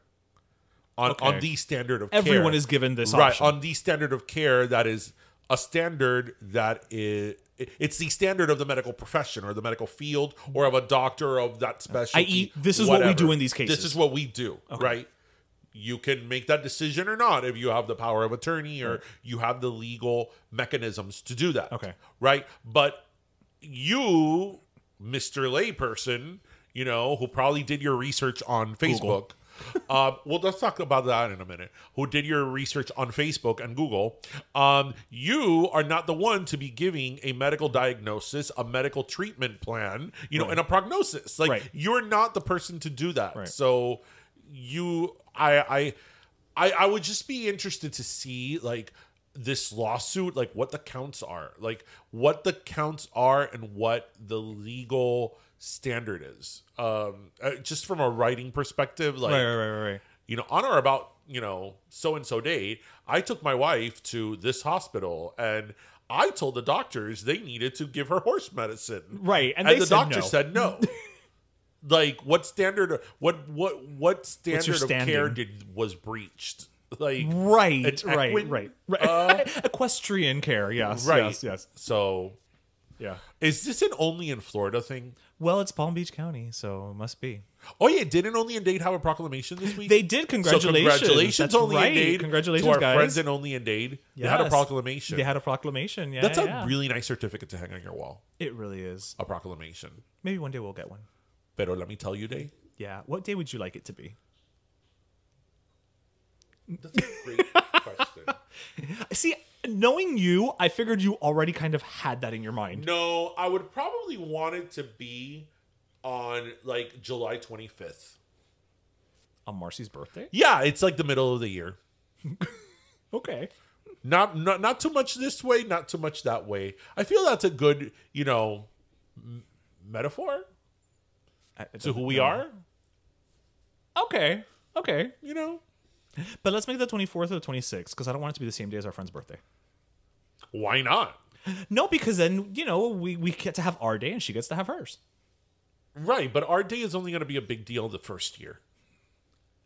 On the standard of care. Everyone is given this option. Right, on the standard of care that is a standard that is... It's the standard of the medical profession or the medical field or of a doctor of that specialty. I.e., this is what we do in these cases. This is what we do, right? You can make that decision or not if you have the power of attorney or you have the legal mechanisms to do that. Okay. Right? But you, Mr. Layperson, who probably did your research on Facebook, Well, let's talk about that in a minute. Who did your research on Facebook and Google? You are not the one to be giving a medical diagnosis, a medical treatment plan, and a prognosis. Like you're not the person to do that. Right. So I would just be interested to see like this lawsuit, like what the counts are, and what the legal standard is. Just from a writing perspective, like right. On or about so and so date, I took my wife to this hospital and I told the doctors they needed to give her horse medicine. Right, and the doctor said no. Like what standard? What standard of care was breached? Like right. Equestrian care, yes, yes. So, yeah, is this an only in Florida thing? Well, it's Palm Beach County, so it must be. Oh yeah, didn't Only in Dade have a proclamation this week? They did. Congratulations! So congratulations, That's Only right. in Dade. Congratulations, to our guys. friends in Only in Dade. They had a proclamation. They had a proclamation. Yeah, that's a really nice certificate to hang on your wall. It really is a proclamation. Maybe one day we'll get one. Pero let me tell you, Day. Yeah, what day would you like it to be? That's a great question. See, knowing you, I figured you already kind of had that in your mind. No, I would probably want it to be on like July 25th. On Marcy's birthday? Yeah, it's like the middle of the year. Okay. Not too much this way, not too much that way. I feel that's a good, metaphor to who we are. Okay. But let's make the 24th or the 26th because I don't want it to be the same day as our friend's birthday. Why not? No, because then, we get to have our day and she gets to have hers. Right, but our day is only going to be a big deal the first year.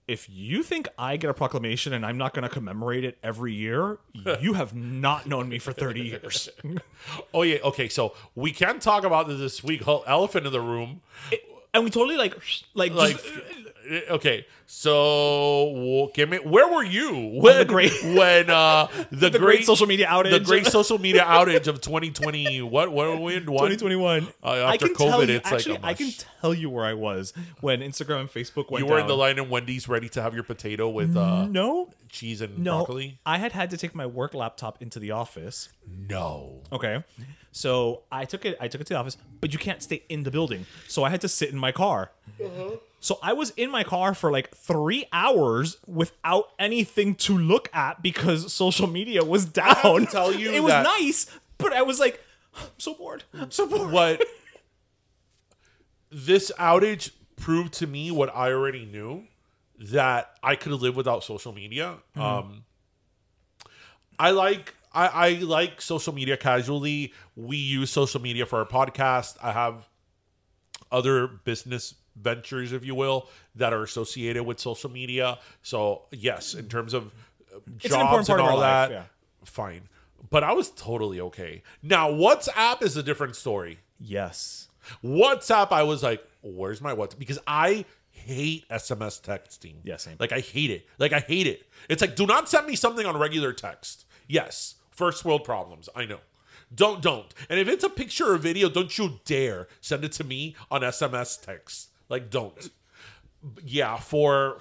If you think I get a proclamation and I'm not going to commemorate it every year, you have not known me for 30 years. Oh, yeah. Okay, so we can talk about this week. Elephant in the room. And we totally okay, so where were you when the great social media outage? The great social media outage of 2020. What were we in? 2021. After COVID, I can tell you where I was when Instagram and Facebook went. You were down. in the line in Wendy's, ready to have your potato with cheese and broccoli. I had to take my work laptop into the office. No. Okay. So I took it to the office, but you can't stay in the building. So I had to sit in my car. Uh-huh. So I was in my car for like 3 hours without anything to look at because social media was down. I have to tell you it was nice, but I was like, I'm so bored. What this outage proved to me what I already knew, that I could live without social media. Mm-hmm. I like social media casually. We use social media for our podcast. I have other business ventures, if you will, that are associated with social media. So yes, in terms of jobs and all that, fine. But I was totally okay. Now, WhatsApp is a different story. Yes. WhatsApp, I was like, where's my WhatsApp? Because I hate SMS texting. Yeah, same. I hate it. It's like, do not send me something on regular text. Yes, first world problems. I know. Don't. And if it's a picture or video, don't you dare send it to me on SMS text. Don't. Yeah, for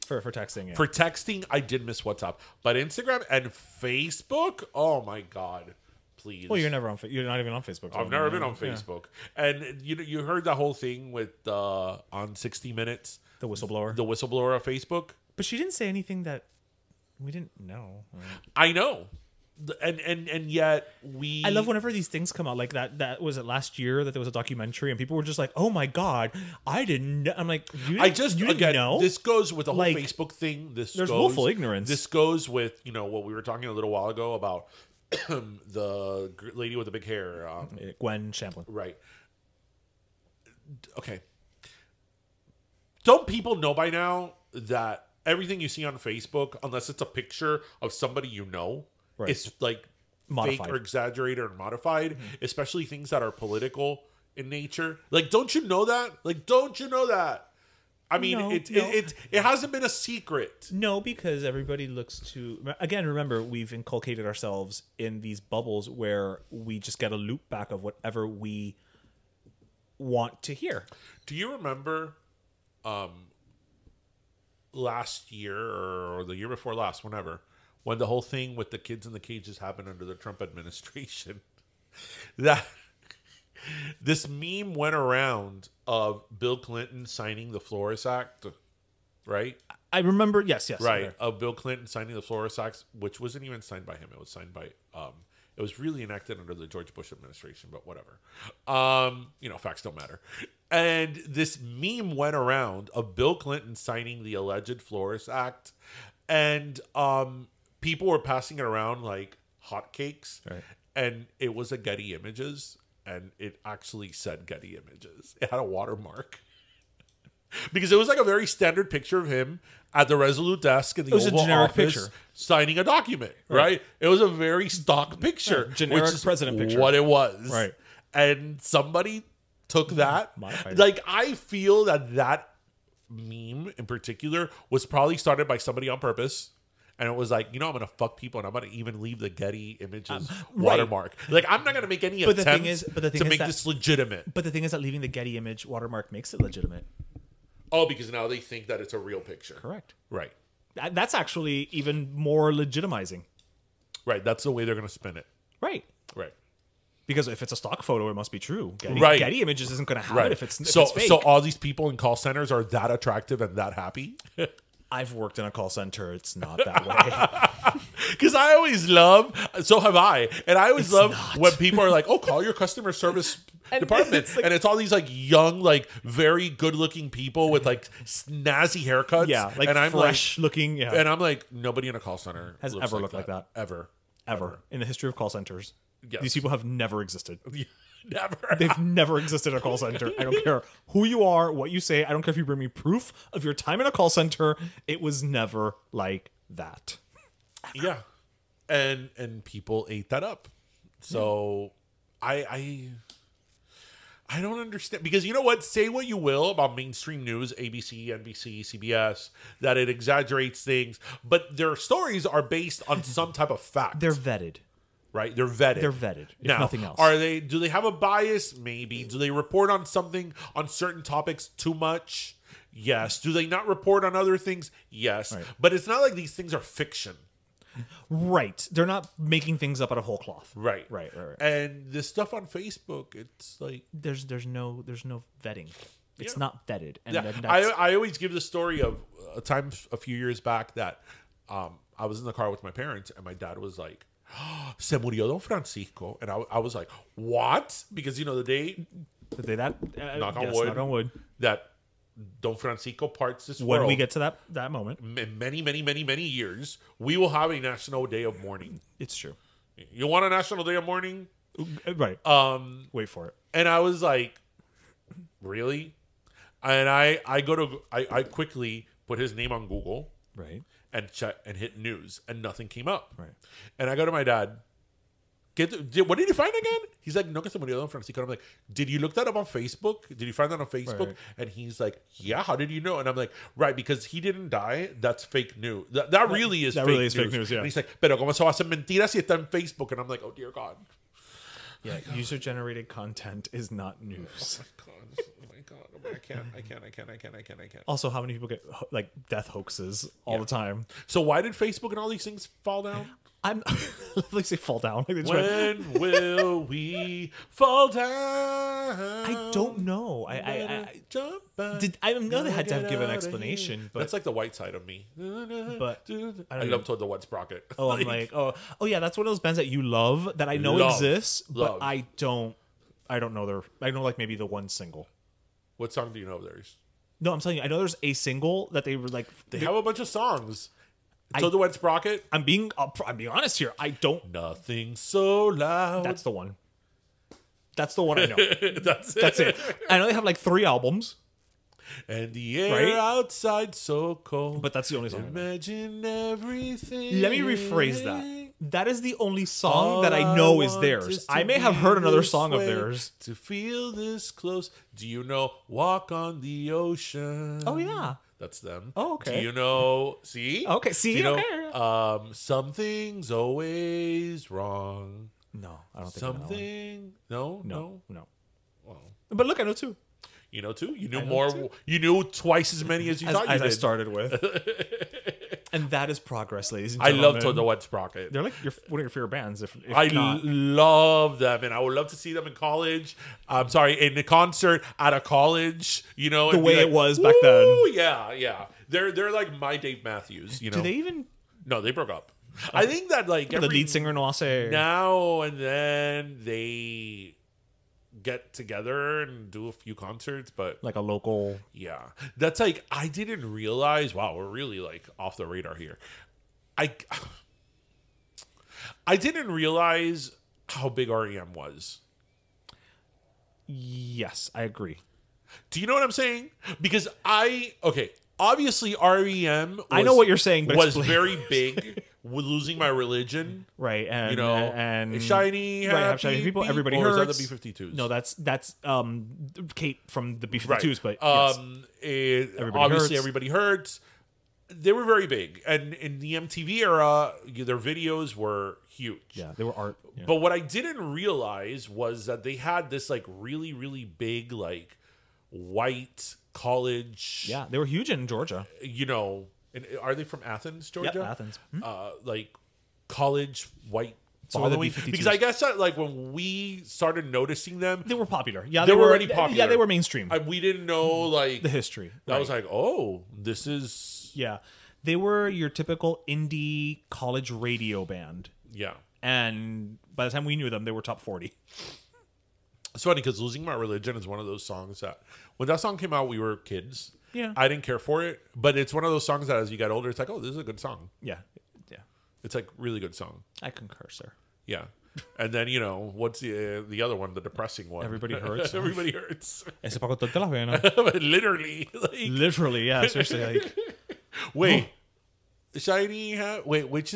texting. Yeah. For texting, I did miss WhatsApp, but Instagram and Facebook. Oh my god, please. Well, you're not even on Facebook. I've never been on Facebook, and you heard the whole thing with on 60 Minutes, the whistleblower of Facebook. But she didn't say anything that we didn't know. Right? I know. And yet I love whenever these things come out like that was it last year that there was a documentary and people were just like, oh my god, I didn't know. I'm like, you didn't know? This goes with the whole Facebook thing. There's willful ignorance. This goes with what we were talking a little while ago about the lady with the big hair, Gwen Shamplin. Right. Okay. Don't people know by now that everything you see on Facebook, unless it's a picture of somebody you know, right, it's like modified, fake or exaggerated or modified, especially things that are political in nature. Don't you know that? I mean, it hasn't been a secret. No, because everybody looks to... Again, remember, we've inculcated ourselves in these bubbles where we just get a loop back of whatever we want to hear. Do you remember last year or the year before last, whenever, when the whole thing with the kids in the cages happened under the Trump administration, that this meme went around of Bill Clinton signing the Flores Act, right? I remember. Yes. Right. Okay. Of Bill Clinton signing the Flores Act, which wasn't even signed by him. It was signed by, it was really enacted under the George Bush administration, but whatever. Facts don't matter. And this meme went around of Bill Clinton signing the alleged Flores Act. And people were passing it around like hotcakes. Right. And it was a Getty Images. And it actually said Getty Images. It had a watermark. Because it was like a very standard picture of him at the Resolute desk in the Oval generic Office picture. signing a document, right? It was a very stock picture. Yeah, generic which is president picture. What it was. Right. And somebody took that. Modified it. Like, I feel that meme in particular was probably started by somebody on purpose. And it was like, I'm going to fuck people and I'm going to even leave the Getty Images watermark. Like, I'm not going to make any attempt to make this legitimate. But the thing is that leaving the Getty image watermark makes it legitimate. Oh, because now they think that it's a real picture. Correct. Right. That's actually even more legitimizing. Right. That's the way they're going to spin it. Right. Right. Because if it's a stock photo, it must be true. Right. Getty Images isn't going to have Right. it if it's fake. So all these people in call centers are that attractive and that happy? I've worked in a call center. It's not that way. Because I always love, so have I, and I always love not. when people are like, oh, call your customer service department. And it's all these like young, like very good looking people with like snazzy haircuts. Yeah, like and I'm fresh looking. Yeah. And I'm like, nobody in a call center Has looks ever like looked like that. Ever. In the history of call centers. Yes. These people have never existed. Never. They've never existed in a call center. I don't care who you are, what you say. I don't care if you bring me proof of your time in a call center. It was never like that. Yeah. And people ate that up. So I don't understand, because you know what? Say what you will about mainstream news, ABC, NBC, CBS, that it exaggerates things, but their stories are based on some type of fact. They're vetted. Right? They're vetted. They're vetted, if Now, nothing else. Do they have a bias? Maybe. Do they report on something, on certain topics too much? Yes. Do they not report on other things? Yes. Right. But it's not like these things are fiction. Right. They're not making things up out of whole cloth. Right. Right. And the stuff on Facebook, it's like There's no vetting. It's not vetted. And yeah. then that's, I always give the story of a time a few years back that I was in the car with my parents and my dad was like, Se murió Don Francisco. And I was like, what? Because, the day did they that knock on yes, wood, knock on wood, that Don Francisco parts this when world. we get to that moment. In many, many, many, many years, we will have a national day of mourning. It's true. You want a national day of mourning? Right. Wait for it. And I was like, really? And I quickly put his name on Google. Right. And check and hit news, and nothing came up. Right. And I go to my dad. What did you find again? He's like, no, que se murió Don Francisco. And I'm like, did you look that up on Facebook? Did you find that on Facebook? Right. And he's like, yeah. How did you know? And I'm like, right, because he didn't die. That's fake news. That really is. That fake really is news. fake news. Yeah. And he's like, pero cómo se va a hacer mentira si está en Facebook? And I'm like, oh dear God. Yeah. User generated content is not news. Oh my God. I can't. Also, how many people get like death hoaxes all the time? So why did Facebook and all these things fall down? I'm like say fall down. Like When will we fall down? I don't know. I know they had to have given an explanation, but that's like the white side of me. But I love Toad the Wet Sprocket. Oh, I'm like, oh yeah, that's one of those bands that you love that I know exists, but I don't know I know like maybe the one single. What song do you know of theirs? No, I'm telling you, I know there's a single that they were like. They have a bunch of songs. Toad the Wet Sprocket. I'm being honest here. I don't. Nothing so loud. That's the one. That's the one I know. That's it. I know they have like 3 albums. And the air outside so cold. But that's the only song. Imagine everything. Let me rephrase that. That is the only song that I know is theirs. I may have heard another song of theirs. To feel this close. Do you know Walk on the Ocean? Oh, yeah. That's them. Oh, okay. Do you know... See? Okay, see? Do you know, Okay. Something's always wrong. No, I don't think I know that one. Something... No? No. Well, But look, I know 2. You know too. You knew know more. too. You knew twice as many as you thought you As did. I started with. And that is progress, ladies and I gentlemen. love Toto Wet Sprocket. They're like one of your favorite bands. If I not. love them, and I would love to see them in college. I'm sorry, in a concert at a college. You know, The and be way like, it was back then. "Woo!" Yeah. They're like my Dave Matthews. You know, Do they even... no, they broke up. I think that like The lead singer no hace... now and then they get together and do a few concerts, but Like a local... yeah, that's like I didn't realize. Wow, we're really like off the radar here. I didn't realize how big REM was. Yes, I agree. Do you know what I'm saying? Because obviously REM I know what you're saying, but was explain. very big with Losing My Religion. Right, and... You know, and Shiny, right, happy Shiny People, Everybody or Hurts. is that the B-52s? No, that's Kate from the B-52s, Right. but yes. Obviously, Hurts. Everybody Hurts. They were very big. And in the MTV era, their videos were huge. Yeah, they were art. Yeah. But what I didn't realize was that they had this like really, really big like white college. Yeah, they were huge in Georgia. You know, and are they from Athens, Georgia? Yeah, Athens. Like college white So were the following. B-52s. Because I guess that like when we started noticing them, They were popular. Yeah, They were already popular. Yeah, they were mainstream. we didn't know like The history. I was like, oh, this is Yeah. They were your typical indie college radio band. yeah. And by the time we knew them, they were top 40. It's funny because Losing My Religion is one of those songs that when that song came out, we were kids. Yeah. I didn't care for it, but it's one of those songs that as you get older, it's like, oh, this is a good song. Yeah. Yeah. It's like really good song. I concur, sir. Yeah. And then, you know, what's the other one, the depressing one? Everybody Hurts. Everybody Hurts. Ese pa' cortarte la vena. Literally. Like, Literally, yeah. Seriously, like... wait. Shiny wait, which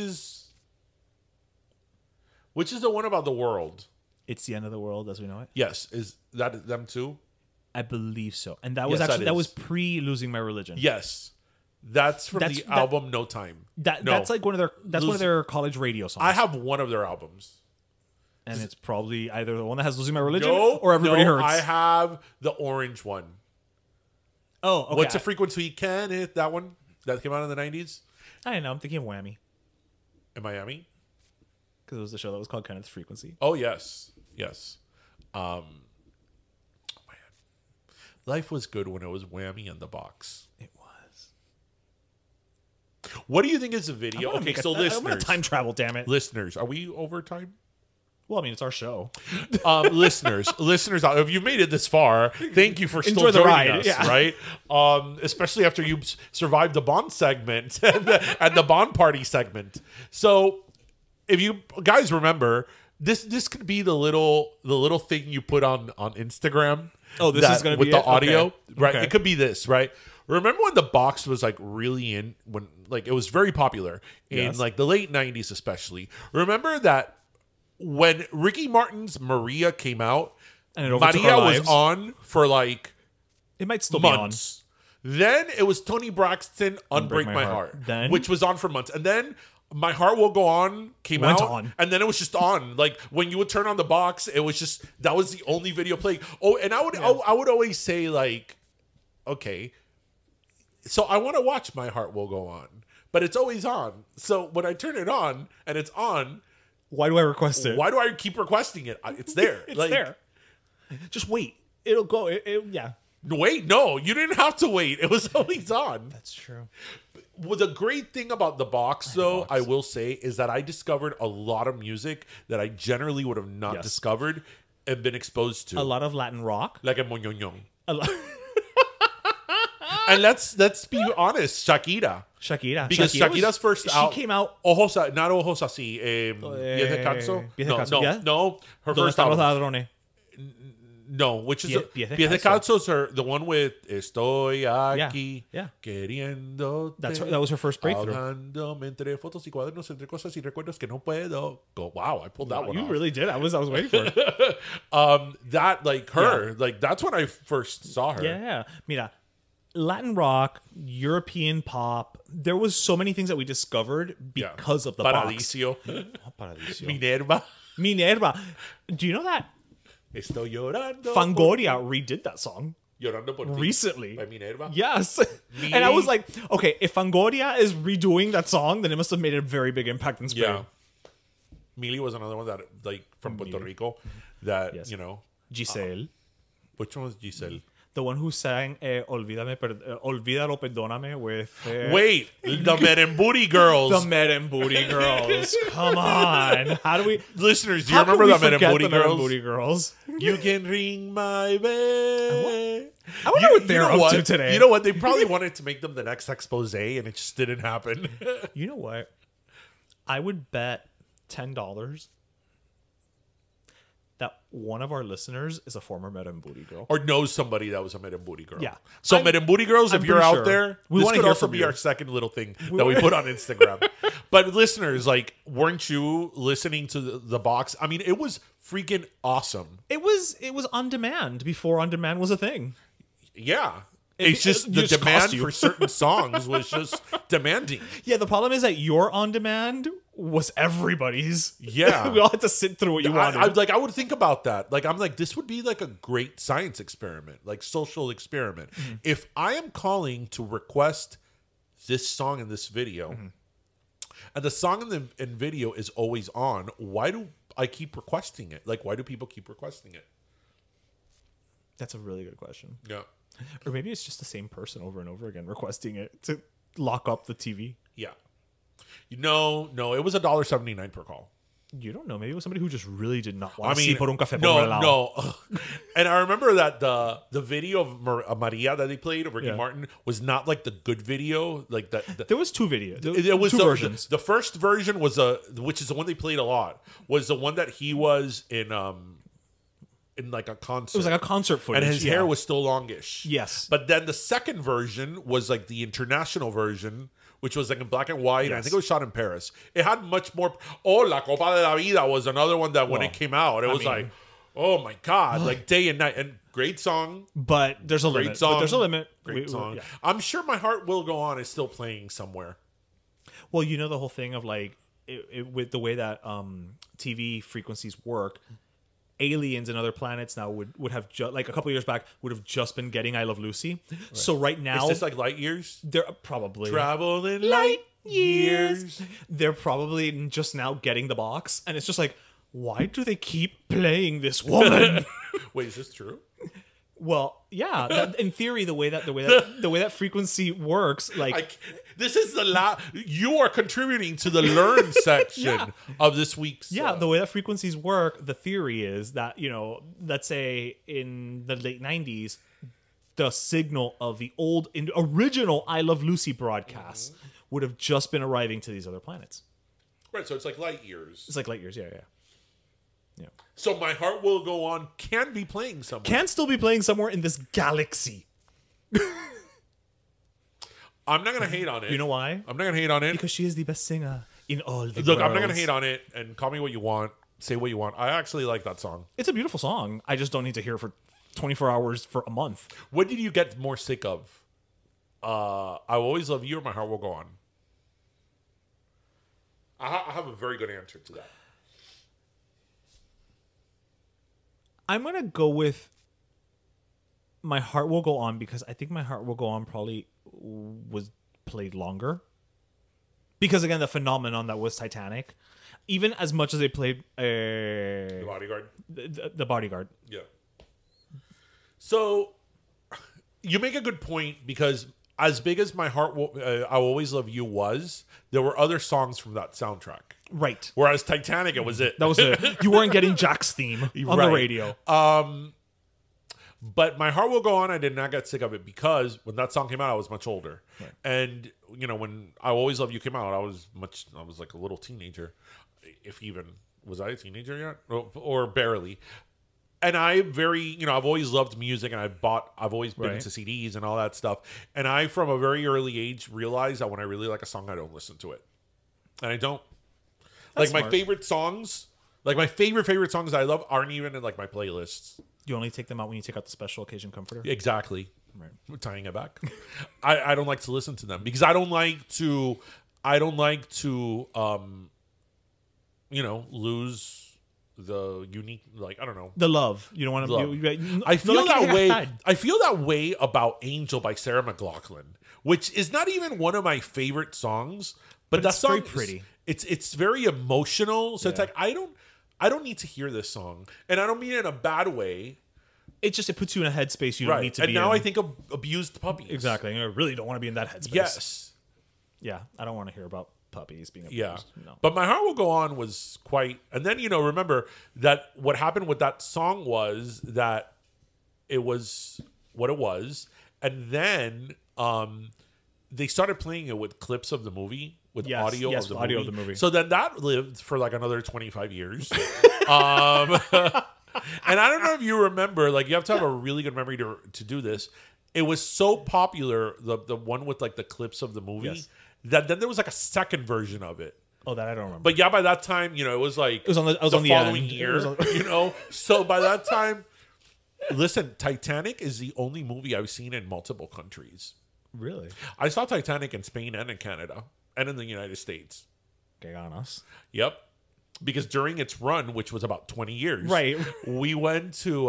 is the one about the world? It's the end of the world as we know it. Yes. Is that them too? I believe so. And that was Yes, that actually... That was is. pre-Losing My Religion. Yes. That's from the album No Time. No. That's like one of their... That's one of their college radio songs. I have one of their albums. And it's probably either the one that has Losing My Religion or Everybody Hurts. I have the orange one. Oh, okay. What's the frequency? Can it? That one that came out in the 90s I don't know. I'm thinking of Whammy. in Miami. Because it was the show that was called Kenneth's Frequency. Oh yes. Oh, man. Life was good when it was Whammy in the box. It was. What do you think is the video? Okay, so I'm gonna listeners, time travel, damn it. listeners, are we over time? Well, I mean, it's our show. Listeners, if you've made it this far, thank you for still Enjoy the joining ride, us, yeah. right? Especially after you survived the Bond segment and the Bond party segment. So, if you guys remember, this could be the little thing you put on Instagram. Oh, this is gonna with be the it? audio, Okay. right? Okay. It could be this, right? Remember when the box was like really when like it was very popular in Yes. like the late 90s, especially. Remember that when Ricky Martin's Maria came out, And it overtook Maria our was lives. on for like It might still months. Then it was Tony Braxton, Unbreak My Heart, Then- which was on for months. And then My Heart Will Go On came Went out, on. and then it was just on. Like when you would turn on the box, it was just that was the only video playing. Oh, and I would always say like, okay, so I want to watch My Heart Will Go On, but it's always on. So when I turn it on and it's on, on. Why do I request it? why do I keep requesting it? It's there. It's like, there. Just wait. It'll go. Yeah. Wait, no, you didn't have to wait. It was always on. That's true. Well, the great thing about the box, though, I will say, is that I discovered a lot of music that I generally would have not Yes. discovered and been exposed to. A lot of Latin rock. Like a Moñoñón. A lot. And let's be honest, Shakira. Shakira. Because Shakira's first She out. came out. Ojos, not Ojos Así. Pies de Calzo. Pies de No, Calzo, no, yeah. no. Her ¿Dónde first están los album. ladrones? No, which is Pies de Pies de Calzo. Calzos are the one with Estoy aquí yeah. queriendo. That was her first breakthrough. Ahogándome entre fotos y cuadernos, entre cosas y recuerdos que no puedo. Go, wow, I pulled that one You off. really did. I was waiting for it. That like her, like that's when I first saw her. Yeah. Mira, Latin rock, European pop. There was so many things that we discovered because of the box. Paradiso, Paradiso. Minerva. Minerva. Do you know that Estoy llorando. Fangoria redid that song? Llorando por ti. recently. By Minerva. Yes. And I was like, okay, if Fangoria is redoing that song, then it must have made a very big impact in Spain. Yeah. Mili was another one that, like, from Puerto Rico that, Yes. you know. Giselle. Which one was Giselle? The one who sang Olvídalo, Perdóname with... Wait, the Meremburi Girls. The Meremburi Girls. Come on. How do we... Listeners, do you How can remember we the forget Meremburi the Girls? Meremburi Girls? You can ring my bell. I wonder what they're up to today. You know what? They probably wanted to make them the next expose, and it just didn't happen. You know what? I would bet $10 that one of our listeners is a former Meremburi girl. Or knows somebody that was a Meremburi girl. Yeah. So Meremburi Girls, if I'm you're pretty out sure. there, We this wanna could hear also from be you. our second little thing that we put on Instagram. But listeners, like, weren't you listening to the box? I mean, it was freaking awesome. It was on demand before on demand was a thing. Yeah. It's just it the just demand cost you. for certain songs was just demanding. Yeah, the problem is that your on demand was everybody's. Yeah. We all had to sit through what you wanted. I would think about that. Like, I'm like, this would be like a great science experiment, like social experiment. Mm-hmm. If I am calling to request this song in this video, Mm-hmm. and the song in video is always on, why do I keep requesting it? Like, why do people keep requesting it? That's a really good question. Yeah. Or maybe it's just the same person over and over again requesting it to lock up the TV. Yeah. No, it was $1.79 per call. You don't know. Maybe it was somebody who just really did not want I to mean, see por un café por un helado. no. And I remember that the video of Maria that they played of Ricky Martin was not like the good video. Like that. There was two videos. It was two versions. The first version was which is the one they played a lot, was the one that he was in like a concert. It was like a concert footage. And his hair was still longish. Yes. But then the second version was like the international version, which was like in black and white. And I think it was shot in Paris. It had much more. Oh, La Copa de la Vida was another one that when it came out, it was like, oh my God, like day and night. And great song. But there's a Great limit. song. But there's a limit. Great song. Yeah. I'm sure My Heart Will Go On is still playing somewhere. Well, you know the whole thing of like with the way that TV frequencies work. Aliens and other planets now would have like a couple years back would have just been getting I Love Lucy. Right. So right now, Is this like light years? they're probably Traveling light years. They're probably just now getting the box, and it's just like, why do they keep playing this woman? Wait, is this true? Well, yeah. In theory, the way that frequency works, like this is you are contributing to the learn section of this week's. the way that frequencies work. The theory is that let's say in the late 90s, the signal of the original I Love Lucy broadcasts would have just been arriving to these other planets. Right, so it's like light years. It's like light years, yeah. So My Heart Will Go On can be playing somewhere. Can still be playing somewhere in this galaxy. I'm not gonna hate on it. You know why? I'm not gonna hate on it. Because she is the best singer in all the Look, I'm not gonna worlds. hate on it. And call me what you want. Say what you want. I actually like that song. It's a beautiful song. I just don't need to hear it for 24 hours for a month. What did you get more sick of? I Will Always Love You or My Heart Will Go On? I have a very good answer to that. I'm going to go with My Heart Will Go On because I think My Heart Will Go On probably was played longer. Because, again, the phenomenon that was Titanic, even as much as they played The Bodyguard. The Bodyguard. Yeah. So you make a good point because as big as My Heart Will, I Will Always Love You was, there were other songs from that soundtrack. Right. Whereas Titanic, it was it. That was it. You weren't getting Jack's theme on the radio. But My Heart Will Go On, I did not get sick of it because when that song came out, I was much older. Right. And, when I Will Always Love You came out, I was like a little teenager. If even, was I a teenager yet? Or barely. And I've always loved music and I've always been into CDs and all that stuff. And I, from a very early age, realized that when I really like a song, I don't listen to it. And I don't. That's my smart. favorite songs, like my favorite songs that I love aren't even in like my playlists. You only take them out when you take out the special occasion comforter? Exactly. Right. We're tying it back. I don't like to listen to them because I don't like to lose the unique, like, I don't know. The love. You don't want Love. to. I feel that way. I feel that way about "Angel" by Sarah McLachlan, which is not even one of my favorite songs, but that it's song very pretty. It's very emotional. So it's Yeah. like I don't need to hear this song, and I don't mean it in a bad way. It puts you in a headspace you don't need to be in. And now I think of abused puppies. Exactly. I really don't want to be in that headspace. Yes. Yeah, I don't want to hear about puppies being abused. Yeah. No. But My Heart Will Go On was quite. And then, remember that what happened with that song was that it was what it was. And then they started playing it with clips of the movie, with audio of the movie. So then that lived for like another 25 years. And I don't know if you remember, like, you have to have a really good memory to do this. It was so popular, the one with like the clips of the movie, Yes. that then there was like a second version of it. Oh, that I don't remember. But yeah, by that time, it was like it was on the following end. year, So by that time, listen, Titanic is the only movie I've seen in multiple countries. Really? I saw Titanic in Spain and in Canada and in the United States. Okay, on us. Yep. Because during its run, which was about 20 years, Right. we went to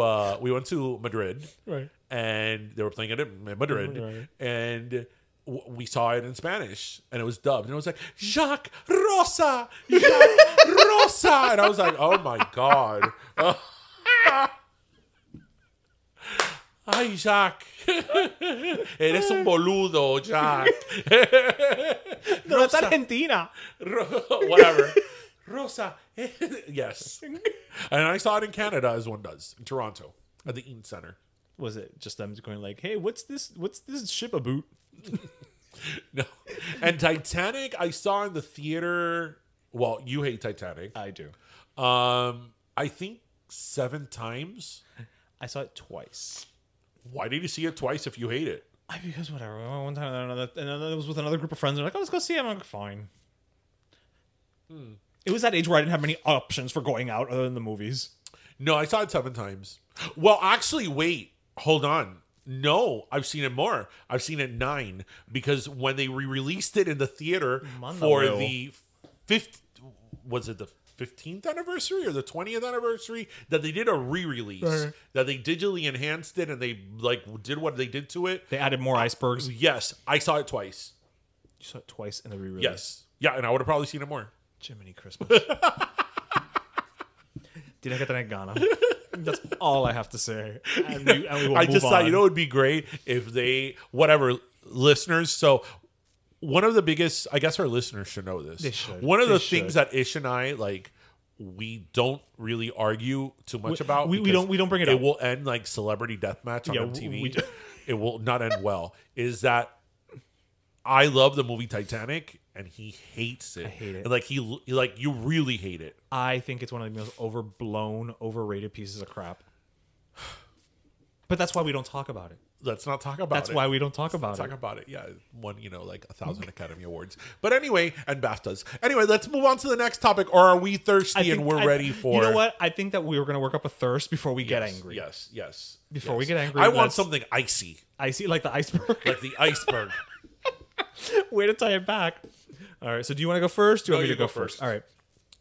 Madrid, Right. and they were playing it in Madrid, Right. and we saw it in Spanish, and it was dubbed, and it was like Jacques Rosa, Jacques Rosa, and I was like, oh my god, ay Jacques, eres un boludo, Jacques. No, that's Argentina. Whatever. Rosa. Yes. And I saw it in Canada, as one does, in Toronto, at the Eaton Center. Was it just them going like, "Hey, what's this ship a boot?" No. And Titanic, I saw in the theater. Well, you hate Titanic. I do. I think 7 times. I saw it twice. Why did you see it twice if you hate it? Because whatever. One time, and it was with another group of friends. They're like, "Oh, let's go see it." I'm like, "Fine." It was that age where I didn't have many options for going out other than the movies. No, I saw it 7 times. Well, actually, wait. Hold on. No, I've seen it more. I've seen it 9, because when they re-released it in the theater for the 15th anniversary or the 20th anniversary, that they did a re-release, that they digitally enhanced it, and they like did what they did to it. They added more icebergs. Yes, I saw it twice. You saw it twice in the re-release. Yes, yeah, and I would have probably seen it more. Jiminy Christmas. Did I get that in Ghana? That's all I have to say. And we will I move just on. thought, it would be great if they, listeners. So one of the biggest, I guess our listeners should know this. They should. One of They the should. things that Ish and I we don't really argue too much about. We don't bring it up. It will end like Celebrity Deathmatch on MTV. we do. It will not end well. Is that I love the movie Titanic, and he hates it. I hate it. And you really hate it. I think it's one of the most overblown, overrated pieces of crap. But that's why we don't talk about it. Let's not talk about it. That's why we don't talk about Talk it. about it. Yeah, it won, like 1,000 Academy Awards. But anyway, and BAFTAs. Anyway, let's move on to the next topic. Or are we thirsty and we're ready for? You know what? I think that we were going to work up a thirst before we get angry. Yes. Before we get angry, I want something icy, Icy, like the iceberg. like the iceberg. Way to tie it back. All right. So do you want to go first? Do you No, want me you to go go first? first. All right.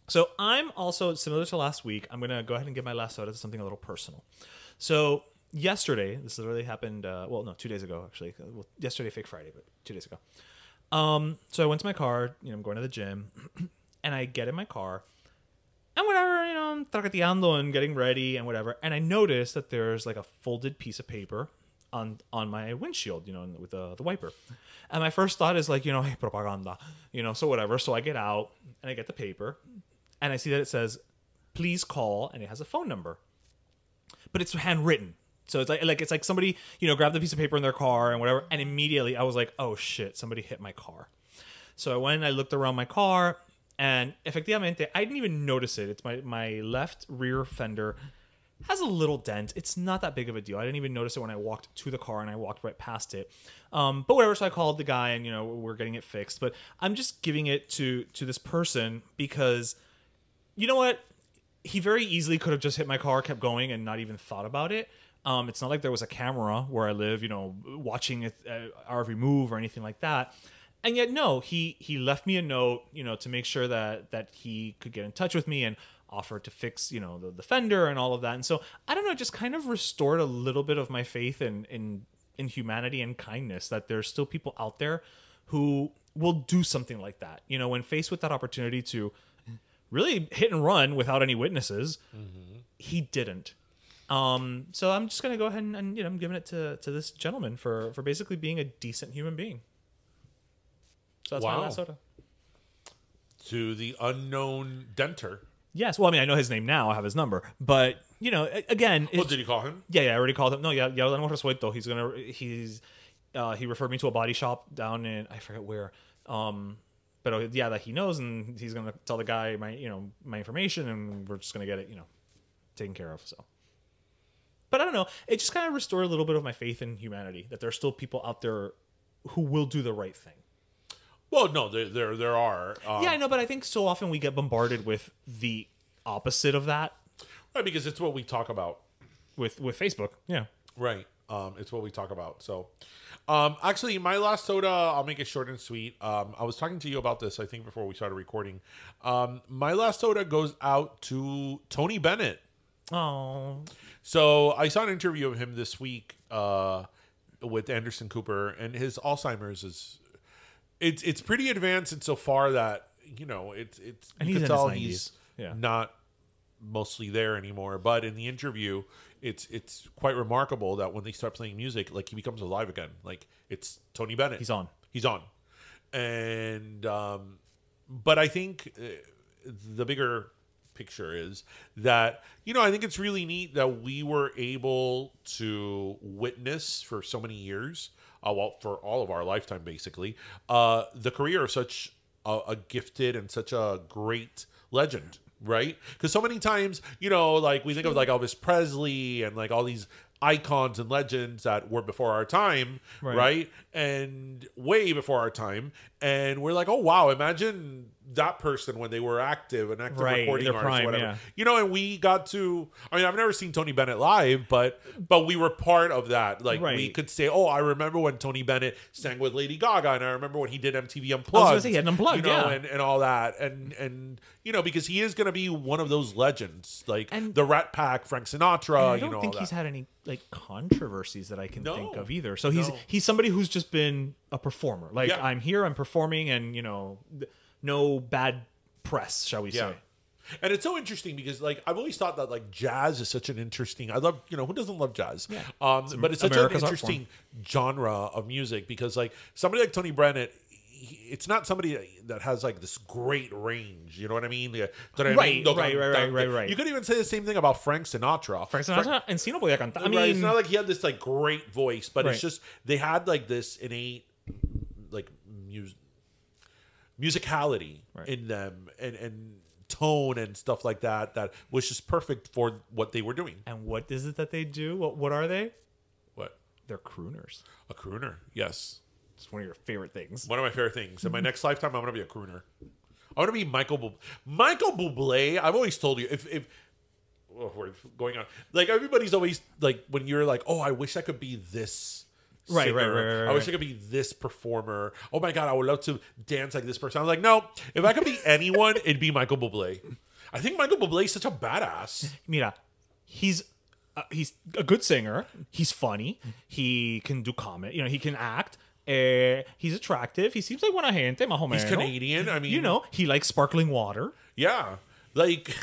So I'm also similar to last week. I'm going to go ahead and give my last soda to something a little personal. So yesterday, this literally happened. 2 days ago, actually. Well, yesterday, fake Friday, but 2 days ago. So I went to my car. I'm going to the gym, and I get in my car, and whatever. I'm traqueteando and getting ready and whatever. And I notice that there's like a folded piece of paper on my windshield, with the wiper. And my first thought is like, hey, propaganda, so whatever. So I get out and I get the paper, and I see that it says, "Please call," and it has a phone number, but it's handwritten. So it's like somebody, grabbed the piece of paper in their car and whatever. And immediately I was like, oh shit, somebody hit my car. So I went and I looked around my car, and efectivamente, I didn't even notice it. It's my left rear fender has a little dent. It's not that big of a deal. I didn't even notice it when I walked to the car, and I walked right past it. But whatever. So I called the guy, and we're getting it fixed. But I'm just giving it to this person because, you know what? He very easily could have just hit my car, kept going, and not even thought about it. It's not like there was a camera where I live, watching it, our every move or anything like that. And yet, no, he left me a note, to make sure that he could get in touch with me. And offered to fix, the fender and all of that. And so I don't know, it just kind of restored a little bit of my faith in humanity and kindness, that there's still people out there who will do something like that. When faced with that opportunity to really hit and run without any witnesses, he didn't. So I'm just gonna go ahead and I'm giving it to this gentleman for basically being a decent human being. So that's my last soda. To the unknown denter. Yes, well, I mean, I know his name now. I have his number, but again, Did you call him? Yeah, I already called him. No, ya lo hemos resuelto. He referred me to a body shop down in, I forget where. But yeah, that he knows, and he's gonna tell the guy my information, and we're just gonna get it taken care of. So, but I don't know. It just kind of restored a little bit of my faith in humanity, that there are still people out there who will do the right thing. Well, no, there are. Yeah, I know, but I think so often we get bombarded with the opposite of that. Right, because it's what we talk about with Facebook. Yeah, right. It's what we talk about. So, actually, my last soda, I'll make it short and sweet. I was talking to you about this, I think, before we started recording. My last soda goes out to Tony Bennett. Oh. So I saw an interview of him this week with Anderson Cooper, and his Alzheimer's it's pretty advanced insofar that it's and you he's can in tell his 90s. he's not mostly there anymore. But in the interview, it's quite remarkable that when they start playing music, like, he becomes alive again. Like, it's Tony Bennett. He's on. And but I think the bigger picture is that I think it's really neat that we were able to witness for so many years, for all of our lifetime basically, the career of such a gifted and such a great legend, right? Because so many times like, we think of like Elvis Presley and like all these icons and legends that were before our time, right? And way before our time, and we're like, oh wow, imagine that person when they were active recording artists, prime, or whatever. And we got to, I mean, I've never seen Tony Bennett live, but we were part of that. Like, we could say, oh, I remember when Tony Bennett sang with Lady Gaga, and I remember when he did MTV Unplugged. I was gonna say, he had Unplugged, and all that, and because he is gonna be one of those legends, like the Rat Pack, Frank Sinatra. I don't think he's had any like controversies that I can think of either. So he's somebody who's just been a performer. Like, I'm here, I'm performing, and no bad press, shall we say. And it's so interesting because, like, I've always thought that, like, jazz is such an interesting, I love, who doesn't love jazz? Yeah. But it's such America's an interesting genre of music because, like, somebody like Tony Bennett, it's not somebody that has like this great range, you know what I mean? Right. You could even say the same thing about Frank Sinatra. And sí no podía cantar. I mean, it's not like he had this like great voice, but it's just they had like this innate like musicality in them and tone and stuff like that was just perfect for what they were doing. And what is it that they do? What are they? What? They're crooners. A crooner, yes. It's one of your favorite things. One of my favorite things. In my next lifetime, I'm going to be a crooner. I want to be Michael Bublé. I've always told you, if we're going on, like, everybody's always like, when you're like, oh, I wish I could be this singer. Right. I wish I could be this performer. Oh my God, I would love to dance like this person. I was like, no, if I could be anyone, it'd be Michael Bublé. I think Michael Bublé is such a badass. Mira, he's a good singer. He's funny. He can do comedy. He can act. He's attractive. He seems like buena gente, más o menos. He's Canadian. I mean, he likes sparkling water. Yeah, like.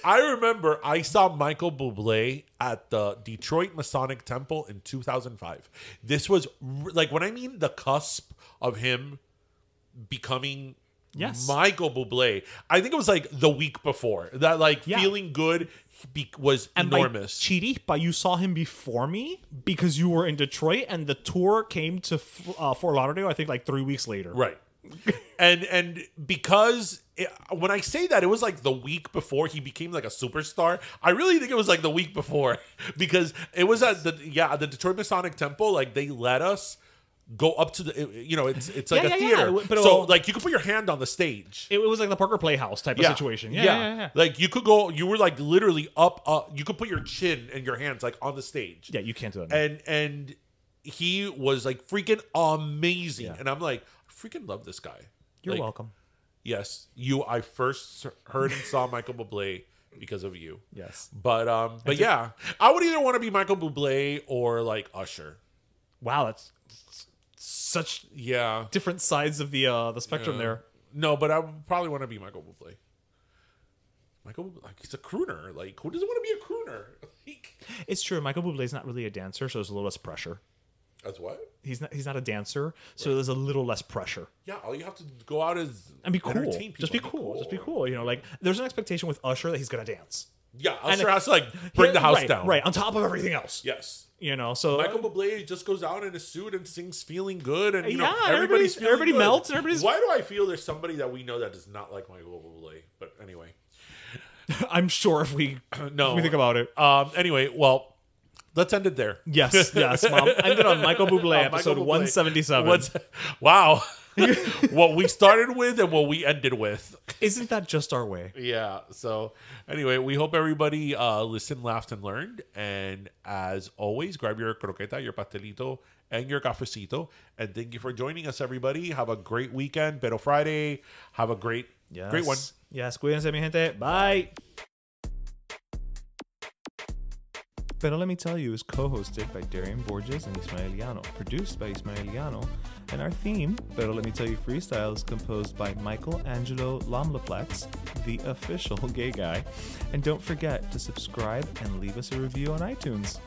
I remember I saw Michael Bublé at the Detroit Masonic Temple in 2005. This was like, when I mean the cusp of him becoming Michael Bublé, I think it was like the week before that, like, feeling good was enormous. And Chiripa, you saw him before me because you were in Detroit, and the tour came to Fort Lauderdale, I think, like 3 weeks later. Right. and because when I say that, it was like the week before he became like a superstar. I really think it was like the week before because it was at the Detroit Masonic Temple. Like, they let us go up to the, it's like a theater. But so like, you could put your hand on the stage. It was like the Parker Playhouse type of situation. Yeah. Like, you could go, you were like literally up. You could put your chin and your hands like on the stage. Yeah, you can't do that. And he was like freaking amazing. And I'm like, I freaking love this guy. You're welcome. Yes, I first heard and saw Michael Bublé because of you. Yes. But yeah, I would either want to be Michael Bublé or like Usher. Wow, that's such different sides of the spectrum there. No, but I would probably want to be Michael Bublé. He's a crooner. Like, who doesn't want to be a crooner? It's true. Michael Bublé's not really a dancer, so there's a little less pressure. As what? He's not a dancer, so there's a little less pressure. Yeah, all you have to go out is and be cool. Entertain people. Just be cool. Just be cool. You know, like there's an expectation with Usher that he's gonna dance. Yeah, Usher has to like bring the house down. Right, on top of everything else. Yes. You know, so Michael Bublé just goes out in a suit and sings "Feeling Good," and you know, everybody good. melts, and everybody's. Why do I feel there's somebody that we know that does not like Michael Bublé? But anyway, I'm sure if we think about it. Anyway, well, let's end it there. Yes, Mom. Ended on Michael Bublé, episode 177. Wow. What we started with and what we ended with. Isn't that just our way? Yeah. So anyway, we hope everybody listened, laughed, and learned. And as always, grab your croqueta, your pastelito, and your cafecito. And thank you for joining us, everybody. Have a great weekend. Pero Friday. Have a great one. Yes. Cuídense, mi gente. Bye. Pero Let Me Tell You is co-hosted by Darian Borges and Ismaeliano, produced by Ismaeliano, and our theme, Pero Let Me Tell You Freestyle, is composed by Michael Angelo Lomlaplex, the official gay guy. And don't forget to subscribe and leave us a review on iTunes.